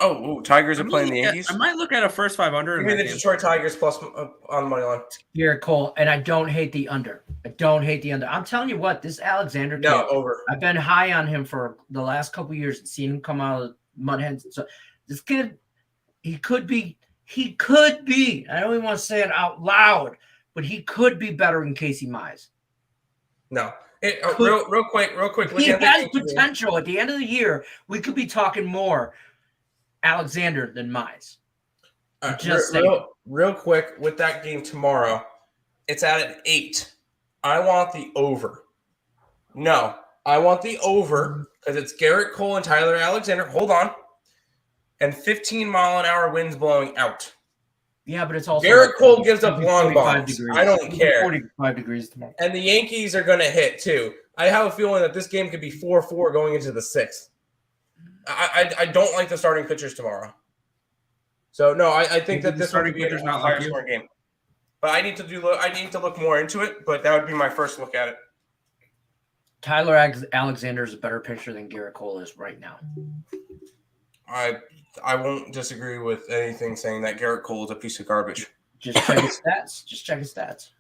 [SPEAKER 2] Oh, Tigers are playing the Yankees?
[SPEAKER 3] I might look at a first 5 under.
[SPEAKER 2] Give me the Detroit Tigers plus on the money line.
[SPEAKER 1] Garrett Cole, and I don't hate the under. I'm telling you what, this Alexander kid,
[SPEAKER 2] over.
[SPEAKER 1] I've been high on him for the last couple of years and seen him come out of mud hens. So this kid, he could be. I don't even want to say it out loud, but he could be better than Casey Mize.
[SPEAKER 2] No. Real quick.
[SPEAKER 1] He has potential. At the end of the year, we could be talking more Alexander than Mize.
[SPEAKER 2] Real quick with that game tomorrow, it's at an 8. I want the over. No, I want the over because it's Garrett Cole and Tyler Alexander. Hold on. And 15-mile-an-hour winds blowing out.
[SPEAKER 1] Yeah, but it's also
[SPEAKER 2] Garrett Cole gives up long bombs. I don't care.
[SPEAKER 1] 45 degrees tomorrow.
[SPEAKER 2] And the Yankees are going to hit too. I have a feeling that this game could be 4-4 going into the 6th. I don't like the starting pitchers tomorrow. So no, I think that this would be a higher scoring game. But I need to look more into it. But that would be my first look at it.
[SPEAKER 1] Tyler Alexander is a better pitcher than Garrett Cole is right now.
[SPEAKER 2] I won't disagree with anything saying that Garrett Cole is a piece of garbage.
[SPEAKER 1] Just check his stats.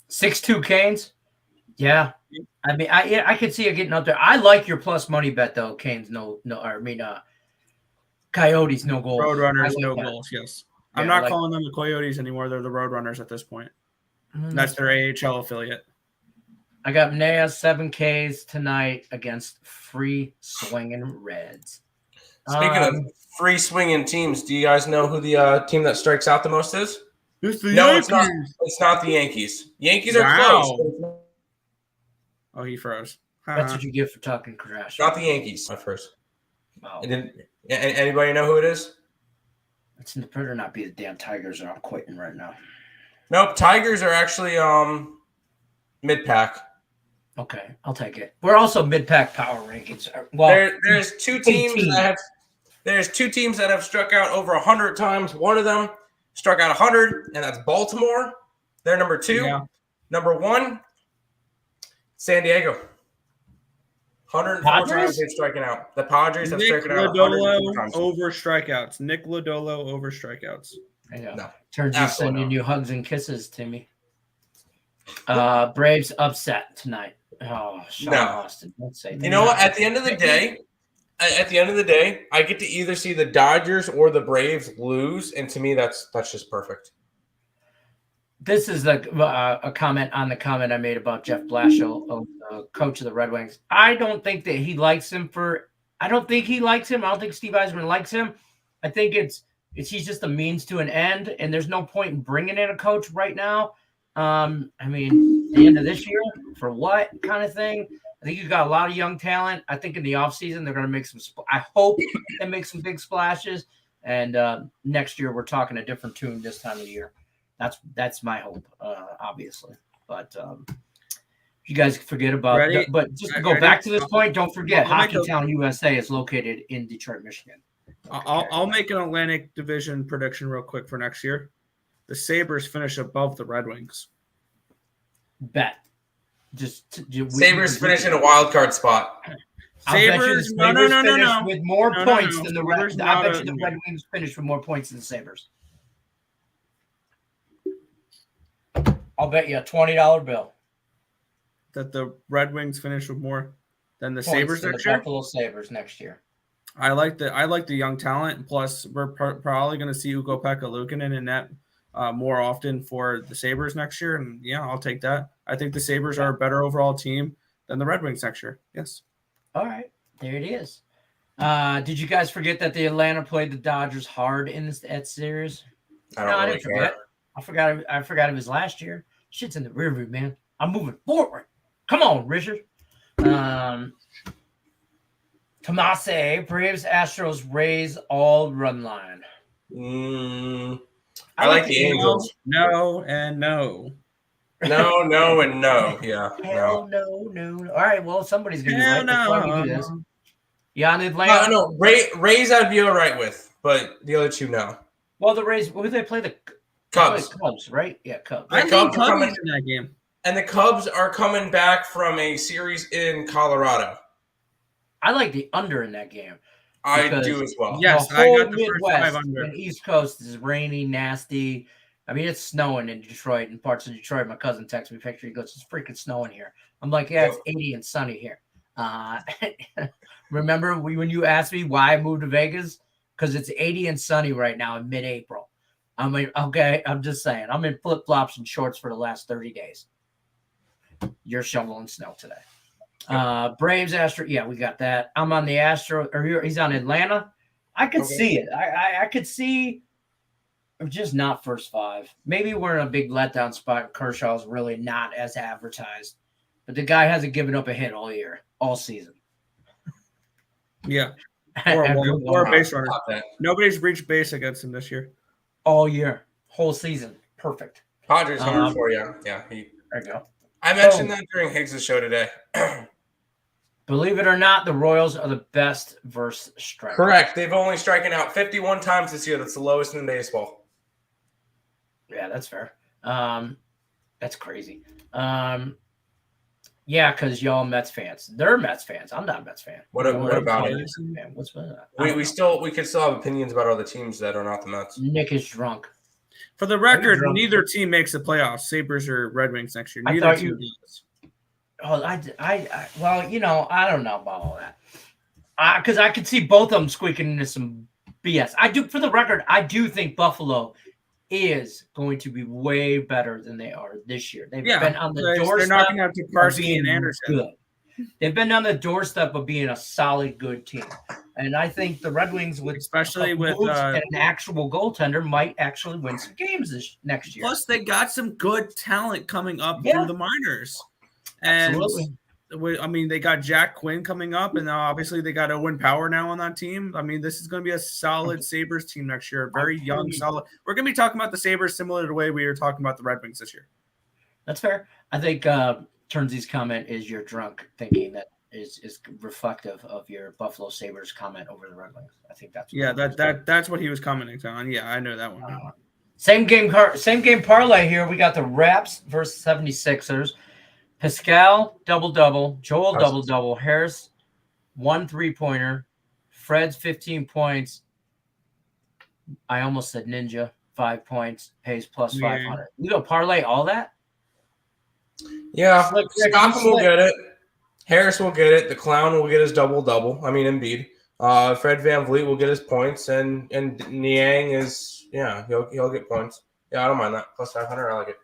[SPEAKER 1] 6-2 Canes. Yeah. I mean, I could see it getting up there. I like your plus money bet though. Canes, Coyotes, no goals.
[SPEAKER 3] Roadrunners, no goals. Yes. Yeah, I'm not calling them the Coyotes anymore. They're the Roadrunners at this point. That's their AHL affiliate.
[SPEAKER 1] I got Manea 7 Ks tonight against free swinging Reds.
[SPEAKER 2] Speaking of free swinging teams, do you guys know who the team that strikes out the most is?
[SPEAKER 3] It's the Yankees.
[SPEAKER 2] It's not the Yankees. Yankees are close.
[SPEAKER 3] Oh, he froze.
[SPEAKER 1] That's what you get for talking trash.
[SPEAKER 2] Not the Yankees. At first.
[SPEAKER 1] Wow.
[SPEAKER 2] Anybody know who it is?
[SPEAKER 1] It's in the better not be the damn Tigers are quitting right now.
[SPEAKER 2] Nope, Tigers are actually mid-pack.
[SPEAKER 1] Okay, I'll take it. We're also mid-pack power rankings. Well,
[SPEAKER 2] there's two teams that have struck out over 100 times. One of them struck out 100, and that's Baltimore. They're number 2.
[SPEAKER 3] Yeah.
[SPEAKER 2] Number 1, San Diego. 104 times they've striking out. The Padres have stricken out 100 times.
[SPEAKER 3] Over strikeouts. Nick Lodolo over strikeouts.
[SPEAKER 1] I know.
[SPEAKER 2] No,
[SPEAKER 1] turns you sending you hugs and kisses, Timmy. Braves upset tonight. Oh, Sean Austin. Let's say
[SPEAKER 2] you know what? At the end of the day, at the end of the day, I get to either see the Dodgers or the Braves lose, and to me, that's just perfect.
[SPEAKER 1] This is a comment on the comment I made about Jeff Blashill, coach of the Red Wings. I don't think that he likes him I don't think he likes him. I don't think Steve Yzerman likes him. I think he's just a means to an end, and there's no point in bringing in a coach right now. I mean, the end of this year for what kind of thing? I think you've got a lot of young talent. I think in the offseason they're going to make I hope they make some big splashes. And next year we're talking a different tune this time of year. That's my hope, obviously. But you guys forget about – but just to go back to this point, don't forget, Hockey Town USA is located in Detroit, Michigan.
[SPEAKER 3] I'll make an Atlantic Division prediction real quick for next year. The Sabres finish above the Red Wings.
[SPEAKER 1] Bet.
[SPEAKER 2] Sabres finish in a wild card spot.
[SPEAKER 3] Sabres, no.
[SPEAKER 1] With more points than the Red. I bet you the Red Wings finish with more points than the Sabres. I'll bet you a $20 bill
[SPEAKER 3] that the Red Wings finish with more than the Sabres next year.
[SPEAKER 1] Buffalo Sabres next year.
[SPEAKER 3] I like the young talent. Plus, we're probably going to see Ukko-Pekka Luukkonen in net more often for the Sabres next year. And yeah, I'll take that. I think the Sabres are a better overall team than the Red Wings next year. Yes.
[SPEAKER 1] All right, there it is. Did you guys forget that the Atlanta played the Dodgers hard in that series?
[SPEAKER 2] I didn't forget.
[SPEAKER 1] I forgot it was last year. Shit's in the rearview, man. I'm moving forward. Come on, Richard. Tomase, Braves, Astros, Rays, all run line.
[SPEAKER 2] I like the Angels.
[SPEAKER 3] No and no.
[SPEAKER 2] No and no. Yeah.
[SPEAKER 1] Hell no. All right, well, somebody's going to be right before we do this. Yeah, on Atlanta.
[SPEAKER 2] No. Rays I'd be all right with, but the other two, no.
[SPEAKER 1] Well, the Rays, who did they play? The
[SPEAKER 2] Cubs.
[SPEAKER 1] Cubs, right? Yeah, Cubs.
[SPEAKER 3] I think Cubs are coming in that game.
[SPEAKER 2] And the Cubs are coming back from a series in Colorado.
[SPEAKER 1] I like the under in that game.
[SPEAKER 2] I do as well.
[SPEAKER 3] Yes,
[SPEAKER 1] the whole
[SPEAKER 3] I got the
[SPEAKER 1] Midwest
[SPEAKER 3] first 5 under.
[SPEAKER 1] and East Coast is rainy, nasty. I mean, it's snowing in Detroit and parts of Detroit. My cousin texts me a picture. He goes, "It's freaking snowing here." I'm like, "Yeah, it's 80 and sunny here." Remember when you asked me why I moved to Vegas? Because it's 80 and sunny right now in mid-April. I mean, okay, I'm just saying. I'm in flip-flops and shorts for the last 30 days. You're shoveling snow today. Braves, Astro. Yeah, we got that. I'm on the Astro. Or he's on Atlanta. I could see it. I could see just not first 5. Maybe we're in a big letdown spot. Kershaw's really not as advertised. But the guy hasn't given up a hit all year, all season.
[SPEAKER 3] Yeah. Or a base runner. Nobody's reached base against him this year.
[SPEAKER 1] All year. Whole season. Perfect.
[SPEAKER 2] Padres homer for you. Yeah.
[SPEAKER 1] There you go.
[SPEAKER 2] I mentioned that during Higgs' show today.
[SPEAKER 1] Believe it or not, the Royals are the best versus strikers.
[SPEAKER 2] Correct. They've only striken out 51 times this year. That's the lowest in baseball.
[SPEAKER 1] Yeah, that's fair. That's crazy. Yeah, because y'all Mets fans. They're Mets fans. I'm not a Mets fan.
[SPEAKER 2] What about it?
[SPEAKER 1] What's that?
[SPEAKER 2] We could still have opinions about other teams that are not the Mets.
[SPEAKER 1] Nick is drunk.
[SPEAKER 3] For the record, neither team makes the playoffs. Sabres or Red Wings next year. Neither team does.
[SPEAKER 1] Oh, well, you know, I don't know about all that. Because I could see both of them squeaking into some BS. I do, for the record, I do think Buffalo is going to be way better than they are this year. They've been on the doorstep.
[SPEAKER 3] They're knocking out Tukarski and Anderson.
[SPEAKER 1] Good. They've been on the doorstep of being a solid, good team. And I think the Red Wings, especially with an actual goaltender, might actually win some games next year.
[SPEAKER 3] Plus, they got some good talent coming up through the minors. And I mean, they got Jack Quinn coming up, and now obviously they got Owen Power now on that team. I mean, this is going to be a solid Sabres team next year. Very young, solid. We're going to be talking about the Sabres similar to the way we were talking about the Red Wings this year.
[SPEAKER 1] That's fair. I think Turnsy's comment is you're drunk thinking that is reflective of your Buffalo Sabres comment over the Red Wings. I think that's
[SPEAKER 3] that's what he was commenting on. Yeah, I know that one.
[SPEAKER 1] Same game parlay here. We got the Raps versus 76ers. Pascal double-double, Joel double-double, Harris 1 3-pointer, Fred's 15 points. I almost said Ninja 5 points, pays plus 500. You go parlay all that?
[SPEAKER 2] Yeah, Stockton will get it. Harris will get it. The Clown will get his double-double. I mean, Embiid. Fred VanVleet will get his points, and Niang is he'll get points. Yeah, I don't mind that. Plus 500, I like it.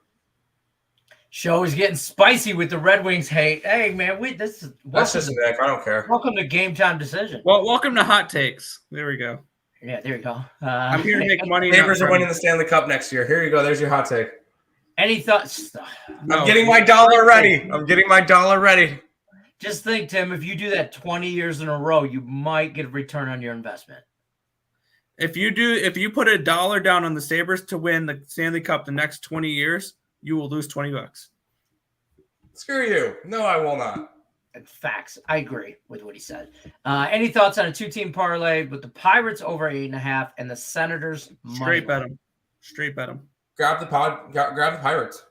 [SPEAKER 1] Show is getting spicy with the Red Wings hate. Hey man,
[SPEAKER 2] That's just Nick. I don't care.
[SPEAKER 1] Welcome to Game Time Decision.
[SPEAKER 3] Well, welcome to Hot Takes. There we go.
[SPEAKER 1] Yeah, there you go.
[SPEAKER 3] I'm here to make money.
[SPEAKER 2] Sabres are winning the Stanley Cup next year. Here you go. There's your hot take.
[SPEAKER 1] Any thoughts?
[SPEAKER 2] I'm getting my dollar ready.
[SPEAKER 1] Just think, Tim, if you do that 20 years in a row, you might get a return on your investment.
[SPEAKER 3] If you put $1 down on the Sabres to win the Stanley Cup the next 20 years, you will lose $20.
[SPEAKER 2] Screw you. No, I will not.
[SPEAKER 1] Facts. I agree with what he said. Any thoughts on a 2-team parlay with the Pirates over 8.5 and the Senators?
[SPEAKER 3] Straight bet them.
[SPEAKER 2] Grab the Pirates.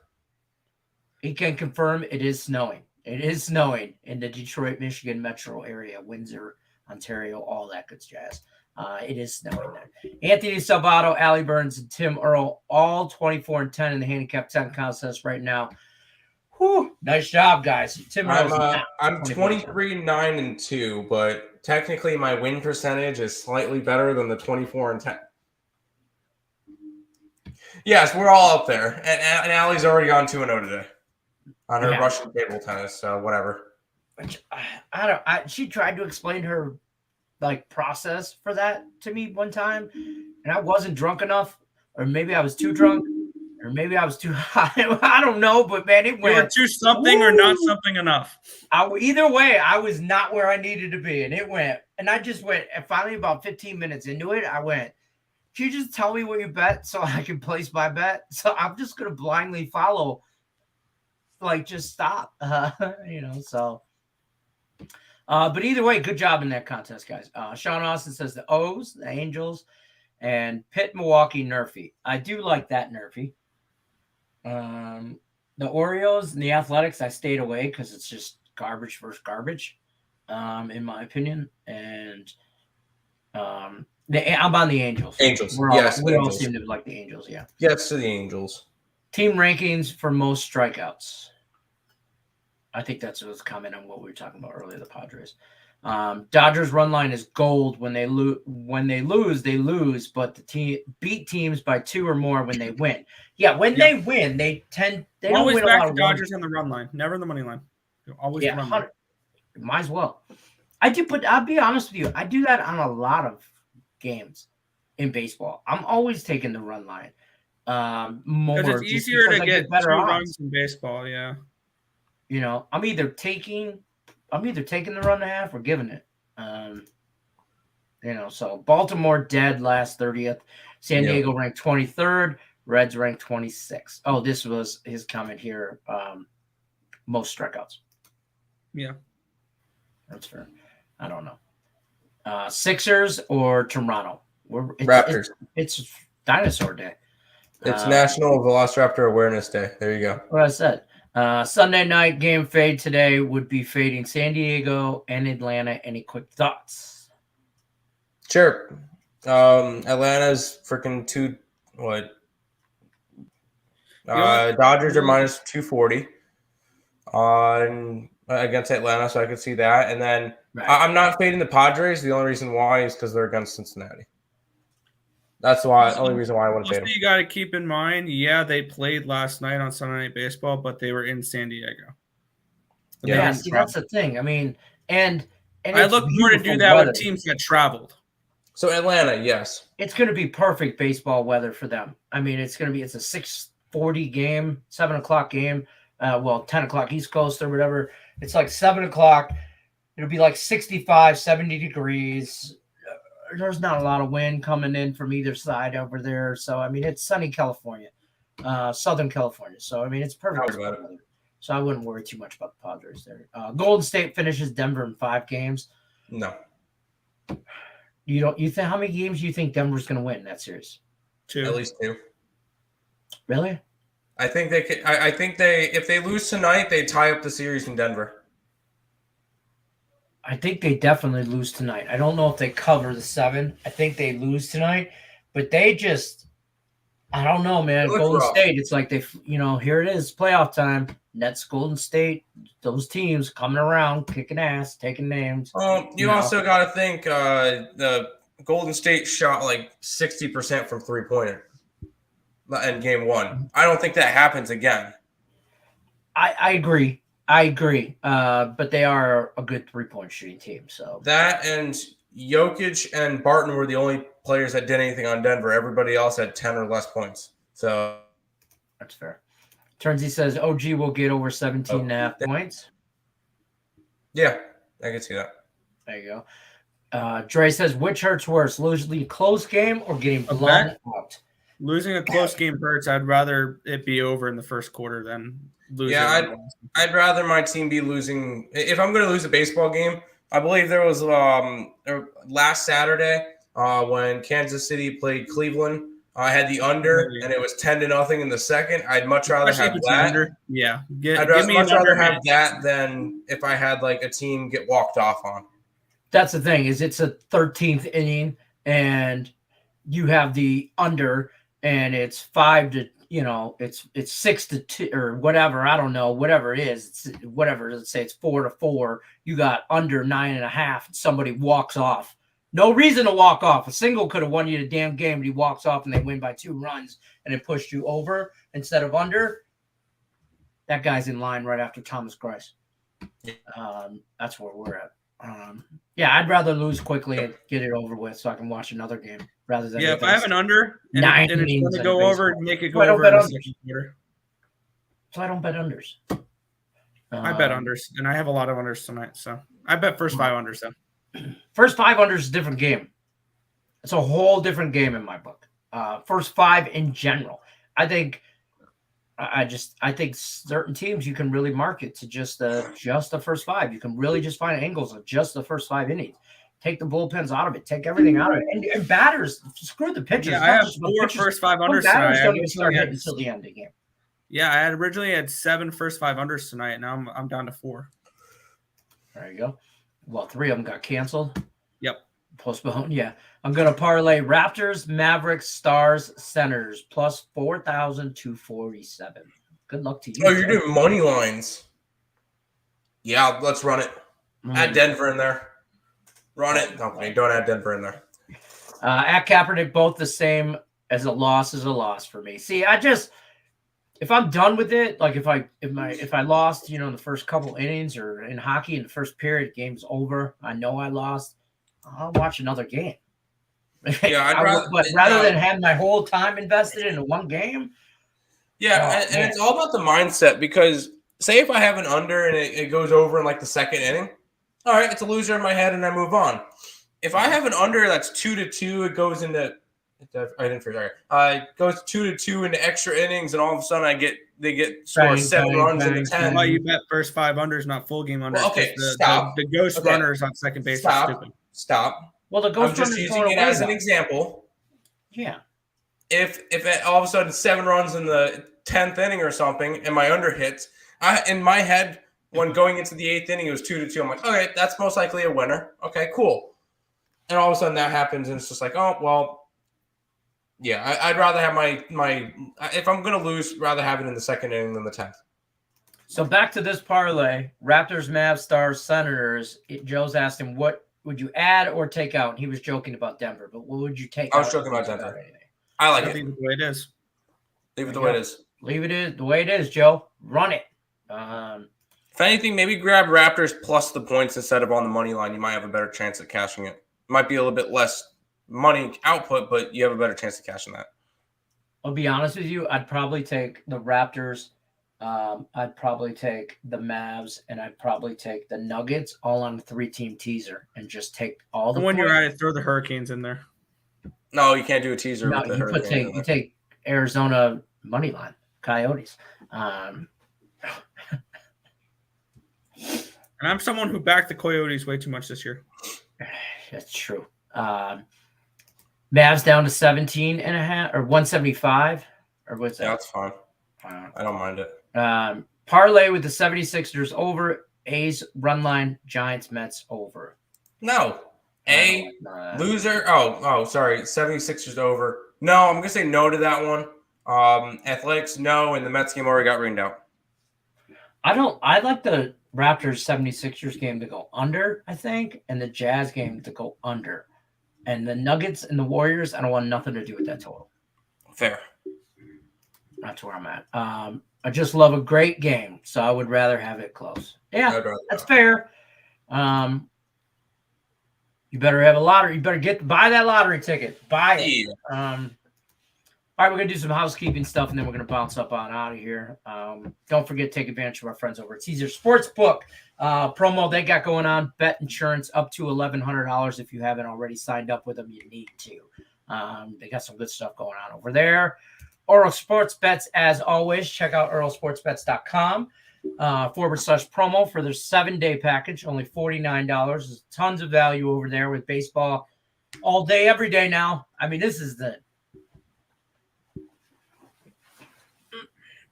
[SPEAKER 1] He can confirm it is snowing. It is snowing in the Detroit, Michigan metro area, Windsor, Ontario, all that good jazz. It is snowing there. Anthony Salvato, Allie Burns, and Tim Earl, all 24-10 in the handicap 10 contest right now. Whew, nice job, guys. Tim Earl's
[SPEAKER 2] I'm 23-9-2, but technically my win percentage is slightly better than the 24-10. Yes, we're all up there, and Allie's already gone 2-0 today on her Russian table tennis. So whatever.
[SPEAKER 1] She tried to explain her process for that to me one time, and I wasn't drunk enough, or maybe I was too drunk, or maybe I was too high. I don't know, but man, it went.
[SPEAKER 3] You were too something or not something enough.
[SPEAKER 1] Either way, I was not where I needed to be, and it went. And I just went. And finally, about 15 minutes into it, I went. Can you just tell me what you bet so I can place my bet? So I'm just gonna blindly follow. Just stop. So. But either way, good job in that contest, guys. Sean Austin says the O's, the Angels, and Pitt, Milwaukee, Nerfy. I do like that Nerfy. The Orioles and the Athletics, I stayed away because it's just garbage versus garbage, in my opinion. And I'm on the Angels. We all seem to like the Angels, yeah.
[SPEAKER 2] Yes to the Angels.
[SPEAKER 1] Team rankings for most strikeouts. I think that's what's comment on what we were talking about earlier, the Padres. Dodgers run line is gold. When they lose, they lose, but the team beat teams by 2 or more when they win. Yeah, when they win, they don't
[SPEAKER 3] always
[SPEAKER 1] win
[SPEAKER 3] back
[SPEAKER 1] a lot
[SPEAKER 3] the
[SPEAKER 1] of
[SPEAKER 3] Dodgers on the run line, never the money line. Always the run line.
[SPEAKER 1] Might as well. I do, but I'll be honest with you, I do that on a lot of games in baseball. I'm always taking the run line. More
[SPEAKER 3] because it's easier to get better runs in baseball, yeah.
[SPEAKER 1] I'm either taking the run and a half or giving it. So Baltimore dead last 30th. San Diego ranked 23rd. Reds ranked 26th. Oh, this was his comment here. Most strikeouts.
[SPEAKER 3] Yeah.
[SPEAKER 1] That's fair. I don't know. Sixers or Toronto?
[SPEAKER 2] Raptors.
[SPEAKER 1] It's dinosaur day.
[SPEAKER 2] It's National Velociraptor Awareness Day. There you go.
[SPEAKER 1] What I said. Sunday night game fade today would be fading San Diego and Atlanta. Any quick thoughts?
[SPEAKER 2] Sure. Atlanta's freaking Dodgers are minus 240 against Atlanta, so I could see that. And then I'm not fading the Padres. The only reason why is because they're against Cincinnati. That's why. Only reason why I want to fade them.
[SPEAKER 3] You got to keep in mind, they played last night on Sunday Night Baseball, but they were in San Diego.
[SPEAKER 1] See, that's the thing. I mean, and
[SPEAKER 3] I look more to do that with teams that traveled.
[SPEAKER 2] So Atlanta, yes,
[SPEAKER 1] it's going to be perfect baseball weather for them. I mean, it's a 6:40 game, 7:00 game. 10 o'clock East Coast or whatever. It's like 7 o'clock. It'll be like 65, 70 degrees. There's not a lot of wind coming in from either side over there. So, I mean, it's sunny California, Southern California. So, I mean, it's perfect. So I wouldn't worry too much about the Padres there. Golden State finishes Denver in 5 games.
[SPEAKER 2] No.
[SPEAKER 1] You think how many games do you think Denver's going to win in that series?
[SPEAKER 3] 2.
[SPEAKER 2] At least 2.
[SPEAKER 1] Really?
[SPEAKER 2] I think they could. I think if they lose tonight, they tie up the series in Denver.
[SPEAKER 1] I think they definitely lose tonight. I don't know if they cover the 7. I think they lose tonight, but they just I don't know, man. Golden State, it's like here it is, playoff time. Nets, Golden State, those teams coming around, kicking ass, taking names.
[SPEAKER 2] You also got to think the Golden State shot like 60% from three-pointer in game one. I don't think that happens again.
[SPEAKER 1] I agree. But they are a good three-point shooting team. So
[SPEAKER 2] that and Jokic and Barton were the only players that did anything on Denver. Everybody else had 10 or less points. So
[SPEAKER 1] that's fair. Turnsy says OG will get over 17.5 points.
[SPEAKER 2] Yeah, I can see that.
[SPEAKER 1] There you go. Dre says, which hurts worse, losing a close game or getting blown out?
[SPEAKER 3] Losing a close game hurts. I'd rather it be over in the first quarter than losing.
[SPEAKER 2] Yeah, I'd rather my team be losing. If I'm going to lose a baseball game, I believe there was last Saturday when Kansas City played Cleveland. I had the under, and it was 10-0 in the second. I'd much rather have that.
[SPEAKER 3] Yeah,
[SPEAKER 2] I'd much rather have that than if I had like a team get walked off on.
[SPEAKER 1] That's the thing is it's a 13th inning, and you have the under, and it's 5-2. It's 6-2 or whatever. I don't know. Whatever it is, it's whatever. Let's say it's 4-4. You got under 9.5, and somebody walks off. No reason to walk off. A single could have won you the damn game, but he walks off and they win by 2 runs and it pushed you over instead of under. That guy's in line right after Thomas Grice. That's where we're at. I'd rather lose quickly and get it over with so I can watch another game rather than.
[SPEAKER 3] Yeah, if I have an under and it's going to go over, make it go over in the second quarter.
[SPEAKER 1] So I don't bet unders.
[SPEAKER 3] I bet unders, and I have a lot of unders tonight. So I bet first 5 unders then.
[SPEAKER 1] First 5 unders is a different game. It's a whole different game in my book. First 5 in general. I think certain teams you can really market to just the first 5. You can really just find angles of just the first 5 innings. Take the bullpens out of it. Take everything out of it. And batters, screw the pitchers.
[SPEAKER 3] Yeah, I have 4 first 5 unders tonight.
[SPEAKER 1] Batters don't even start hitting until the end of the game.
[SPEAKER 3] Yeah, I had originally had 7 first 5 unders tonight. Now I'm down to 4.
[SPEAKER 1] There you go. Well, 3 of them got canceled.
[SPEAKER 3] Yep.
[SPEAKER 1] Postponed. Yeah. I'm going to parlay Raptors, Mavericks, Stars, Senators plus 4,247. Good luck to you.
[SPEAKER 2] Oh, you're doing money lines. Yeah, let's run it. Add Denver in there. Run it. Okay, don't add Denver in there.
[SPEAKER 1] At Kaepernick, both the same as a loss for me. See, if I'm done with it, like if I lost, in the first couple innings or in hockey in the first period, game's over. I know I lost. I'll watch another game.
[SPEAKER 2] Yeah,
[SPEAKER 1] rather than have my whole time invested into one game.
[SPEAKER 2] Yeah, and it's all about the mindset because say if I have an under and it goes over in like the second inning, all right, it's a loser in my head and I move on. If I have an under that's 2-2, it goes into. I didn't forget. It goes 2-2 into extra innings, and all of a sudden they get score 7 runs in the 10.
[SPEAKER 3] Well, you bet first 5 unders, not full game unders.
[SPEAKER 2] Well, okay,
[SPEAKER 3] stop. The ghost runners on second base are stupid.
[SPEAKER 2] Stop.
[SPEAKER 1] Well, the ghost
[SPEAKER 2] I'm just using it as an example.
[SPEAKER 1] Yeah.
[SPEAKER 2] If all of a sudden 7 runs in the 10th inning or something, and my under hits, in my head when going into the 8th inning it was 2-2. I'm like, okay, that's most likely a winner. Okay, cool. And all of a sudden that happens, and it's just like, oh well. Yeah, I'd rather have my if I'm going to lose, rather have it in the second inning than the 10th.
[SPEAKER 1] So back to this parlay, Raptors, Mavs, Stars, Senators. Joe's asked him, what would you add or take out? And he was joking about Denver, but what would you take out?
[SPEAKER 2] I was joking about Denver. I like it.
[SPEAKER 3] Leave it the way it is.
[SPEAKER 2] Leave it the way it is.
[SPEAKER 1] Leave it the way it is, Joe. Run it.
[SPEAKER 2] If anything, maybe grab Raptors plus the points instead of on the money line. You might have a better chance at cashing it. Might be a little bit less money output, but you have a better chance of cashing that.
[SPEAKER 1] I'll be honest with you. I'd probably take the Raptors. I'd probably take the Mavs, and I'd probably take the Nuggets all on a 3-team teaser and just take all the
[SPEAKER 3] when you're at it, throw the Hurricanes in there.
[SPEAKER 2] No, you can't do a teaser.
[SPEAKER 1] No,
[SPEAKER 2] with the
[SPEAKER 1] you take Arizona money line, Coyotes.
[SPEAKER 3] And I'm someone who backed the Coyotes way too much this year.
[SPEAKER 1] That's true. Mavs down to 17.5 or 175 or what's that?
[SPEAKER 2] Yeah, that's fine. I don't mind it.
[SPEAKER 1] Parlay with the 76ers over. A's run line. Giants Mets over.
[SPEAKER 2] No. Loser. Oh, sorry. 76ers over. No, I'm gonna say no to that one. Athletics, no, and the Mets game already got rained out.
[SPEAKER 1] I like the Raptors 76ers game to go under, I think, and the Jazz game to go under. And the Nuggets and the Warriors, I don't want nothing to do with that total.
[SPEAKER 2] Fair.
[SPEAKER 1] That's where I'm at. I just love a great game, so I would rather have it close. Yeah, that's fair. You better have a lottery. You better buy that lottery ticket. Buy it. Yeah. All right, we're going to do some housekeeping stuff, and then we're going to bounce up on out of here. Don't forget to take advantage of our friends over at Caesar Sportsbook. Promo they got going on, bet insurance up to $1,100. If you haven't already signed up with them, you need to. They got some good stuff going on over there. Earl Sports Bets, as always, check out earlsportsbets.com /promo for their 7-day package, only $49. There's tons of value over there with baseball all day, every day now. I mean, this is the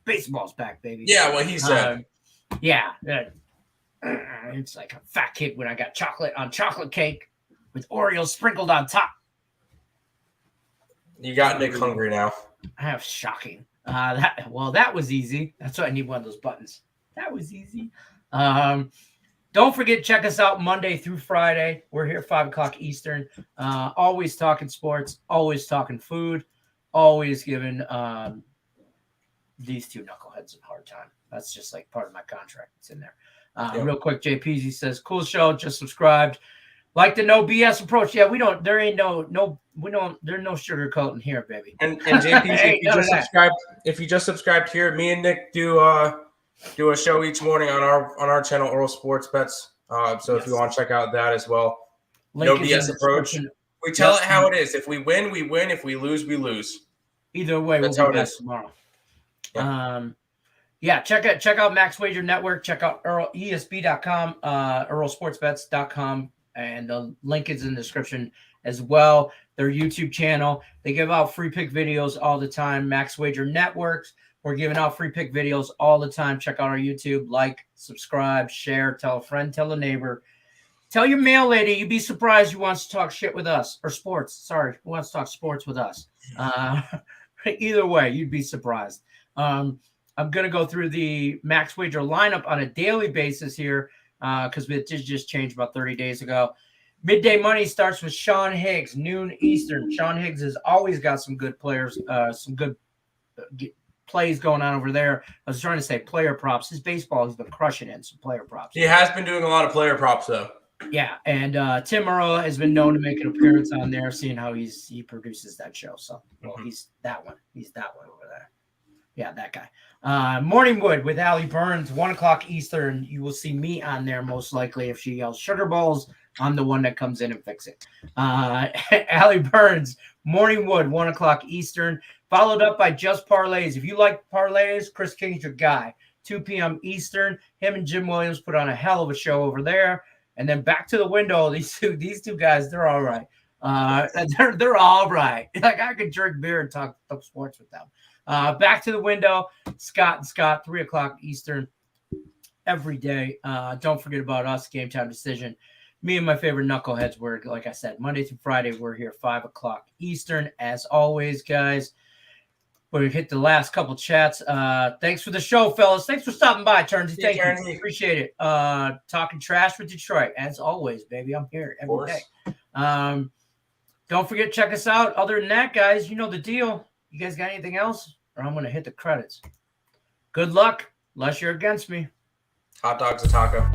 [SPEAKER 1] baseball's back, baby.
[SPEAKER 2] Yeah, what he said.
[SPEAKER 1] Yeah. It's like a fat kid when I got chocolate on chocolate cake with Oreos sprinkled on top.
[SPEAKER 2] You got Nick hungry now.
[SPEAKER 1] I have shocking. That was easy. That's why I need one of those buttons. That was easy. Don't forget, check us out Monday through Friday. We're here 5 o'clock Eastern. Always talking sports, always talking food, always giving these two knuckleheads a hard time. That's just like part of my contract. It's in there. Real quick, JPZ says, cool show, just subscribed. Like the no BS approach. Yeah, there's no sugarcoating here, baby.
[SPEAKER 2] And JP, if you just subscribed here, me and Nick do a show each morning on our channel, Earl Sports Bets. So if you want to check out that as well. No BS approach. We tell it how it is. If we win, we win. If we lose, we lose.
[SPEAKER 1] Either way, we'll be back tomorrow. Check out Max Wager Network. Check out ESB.com, earlsportsbets.com. And the link is in the description as well. Their YouTube channel. They give out free pick videos all the time. Max Wager Networks. We're giving out free pick videos all the time. Check out our YouTube. Like, subscribe, share, tell a friend, tell a neighbor. Tell your mail lady you'd be surprised who wants to talk shit with us. Or sports. Sorry, who wants to talk sports with us. Either way, you'd be surprised. I'm going to go through the Max Wager lineup on a daily basis here. Because it just changed about 30 days ago. Midday Money starts with Sean Higgs, noon Eastern. Sean Higgs has always got some good players, some good plays going on over there. I was trying to say player props. His baseball has been crushing in some player props.
[SPEAKER 2] He has been doing a lot of player props, though.
[SPEAKER 1] Yeah, and Tim Marola has been known to make an appearance on there, seeing how he produces that show. So, he's that one. He's that one over there. Yeah, that guy. Morningwood with Allie Burns, 1 o'clock Eastern. You will see me on there most likely. If she yells sugar balls, I'm the one that comes in and fix it. Allie Burns, Morningwood, 1 o'clock Eastern, followed up by Just Parleys. If you like Parleys, Chris King's your guy. 2 p.m. Eastern. Him and Jim Williams put on a hell of a show over there. And then back to the window. These two guys, they're all right. They're all right. Like I could drink beer and talk sports with them. Back to the window, Scott, 3 o'clock Eastern every day. Don't forget about us, Game Time Decision. Me and my favorite knuckleheads were, like I said, Monday through Friday, we're here 5 o'clock Eastern. As always, guys, we're going to hit the last couple chats. Thanks for the show, fellas. Thanks for stopping by, Turnsy. Thank you. Appreciate it. Talking trash with Detroit. As always, baby, I'm here every day. Don't forget to check us out. Other than that, guys, you know the deal. You guys got anything else? Or I'm going to hit the credits. Good luck, unless you're against me.
[SPEAKER 2] Hot dog's a taco.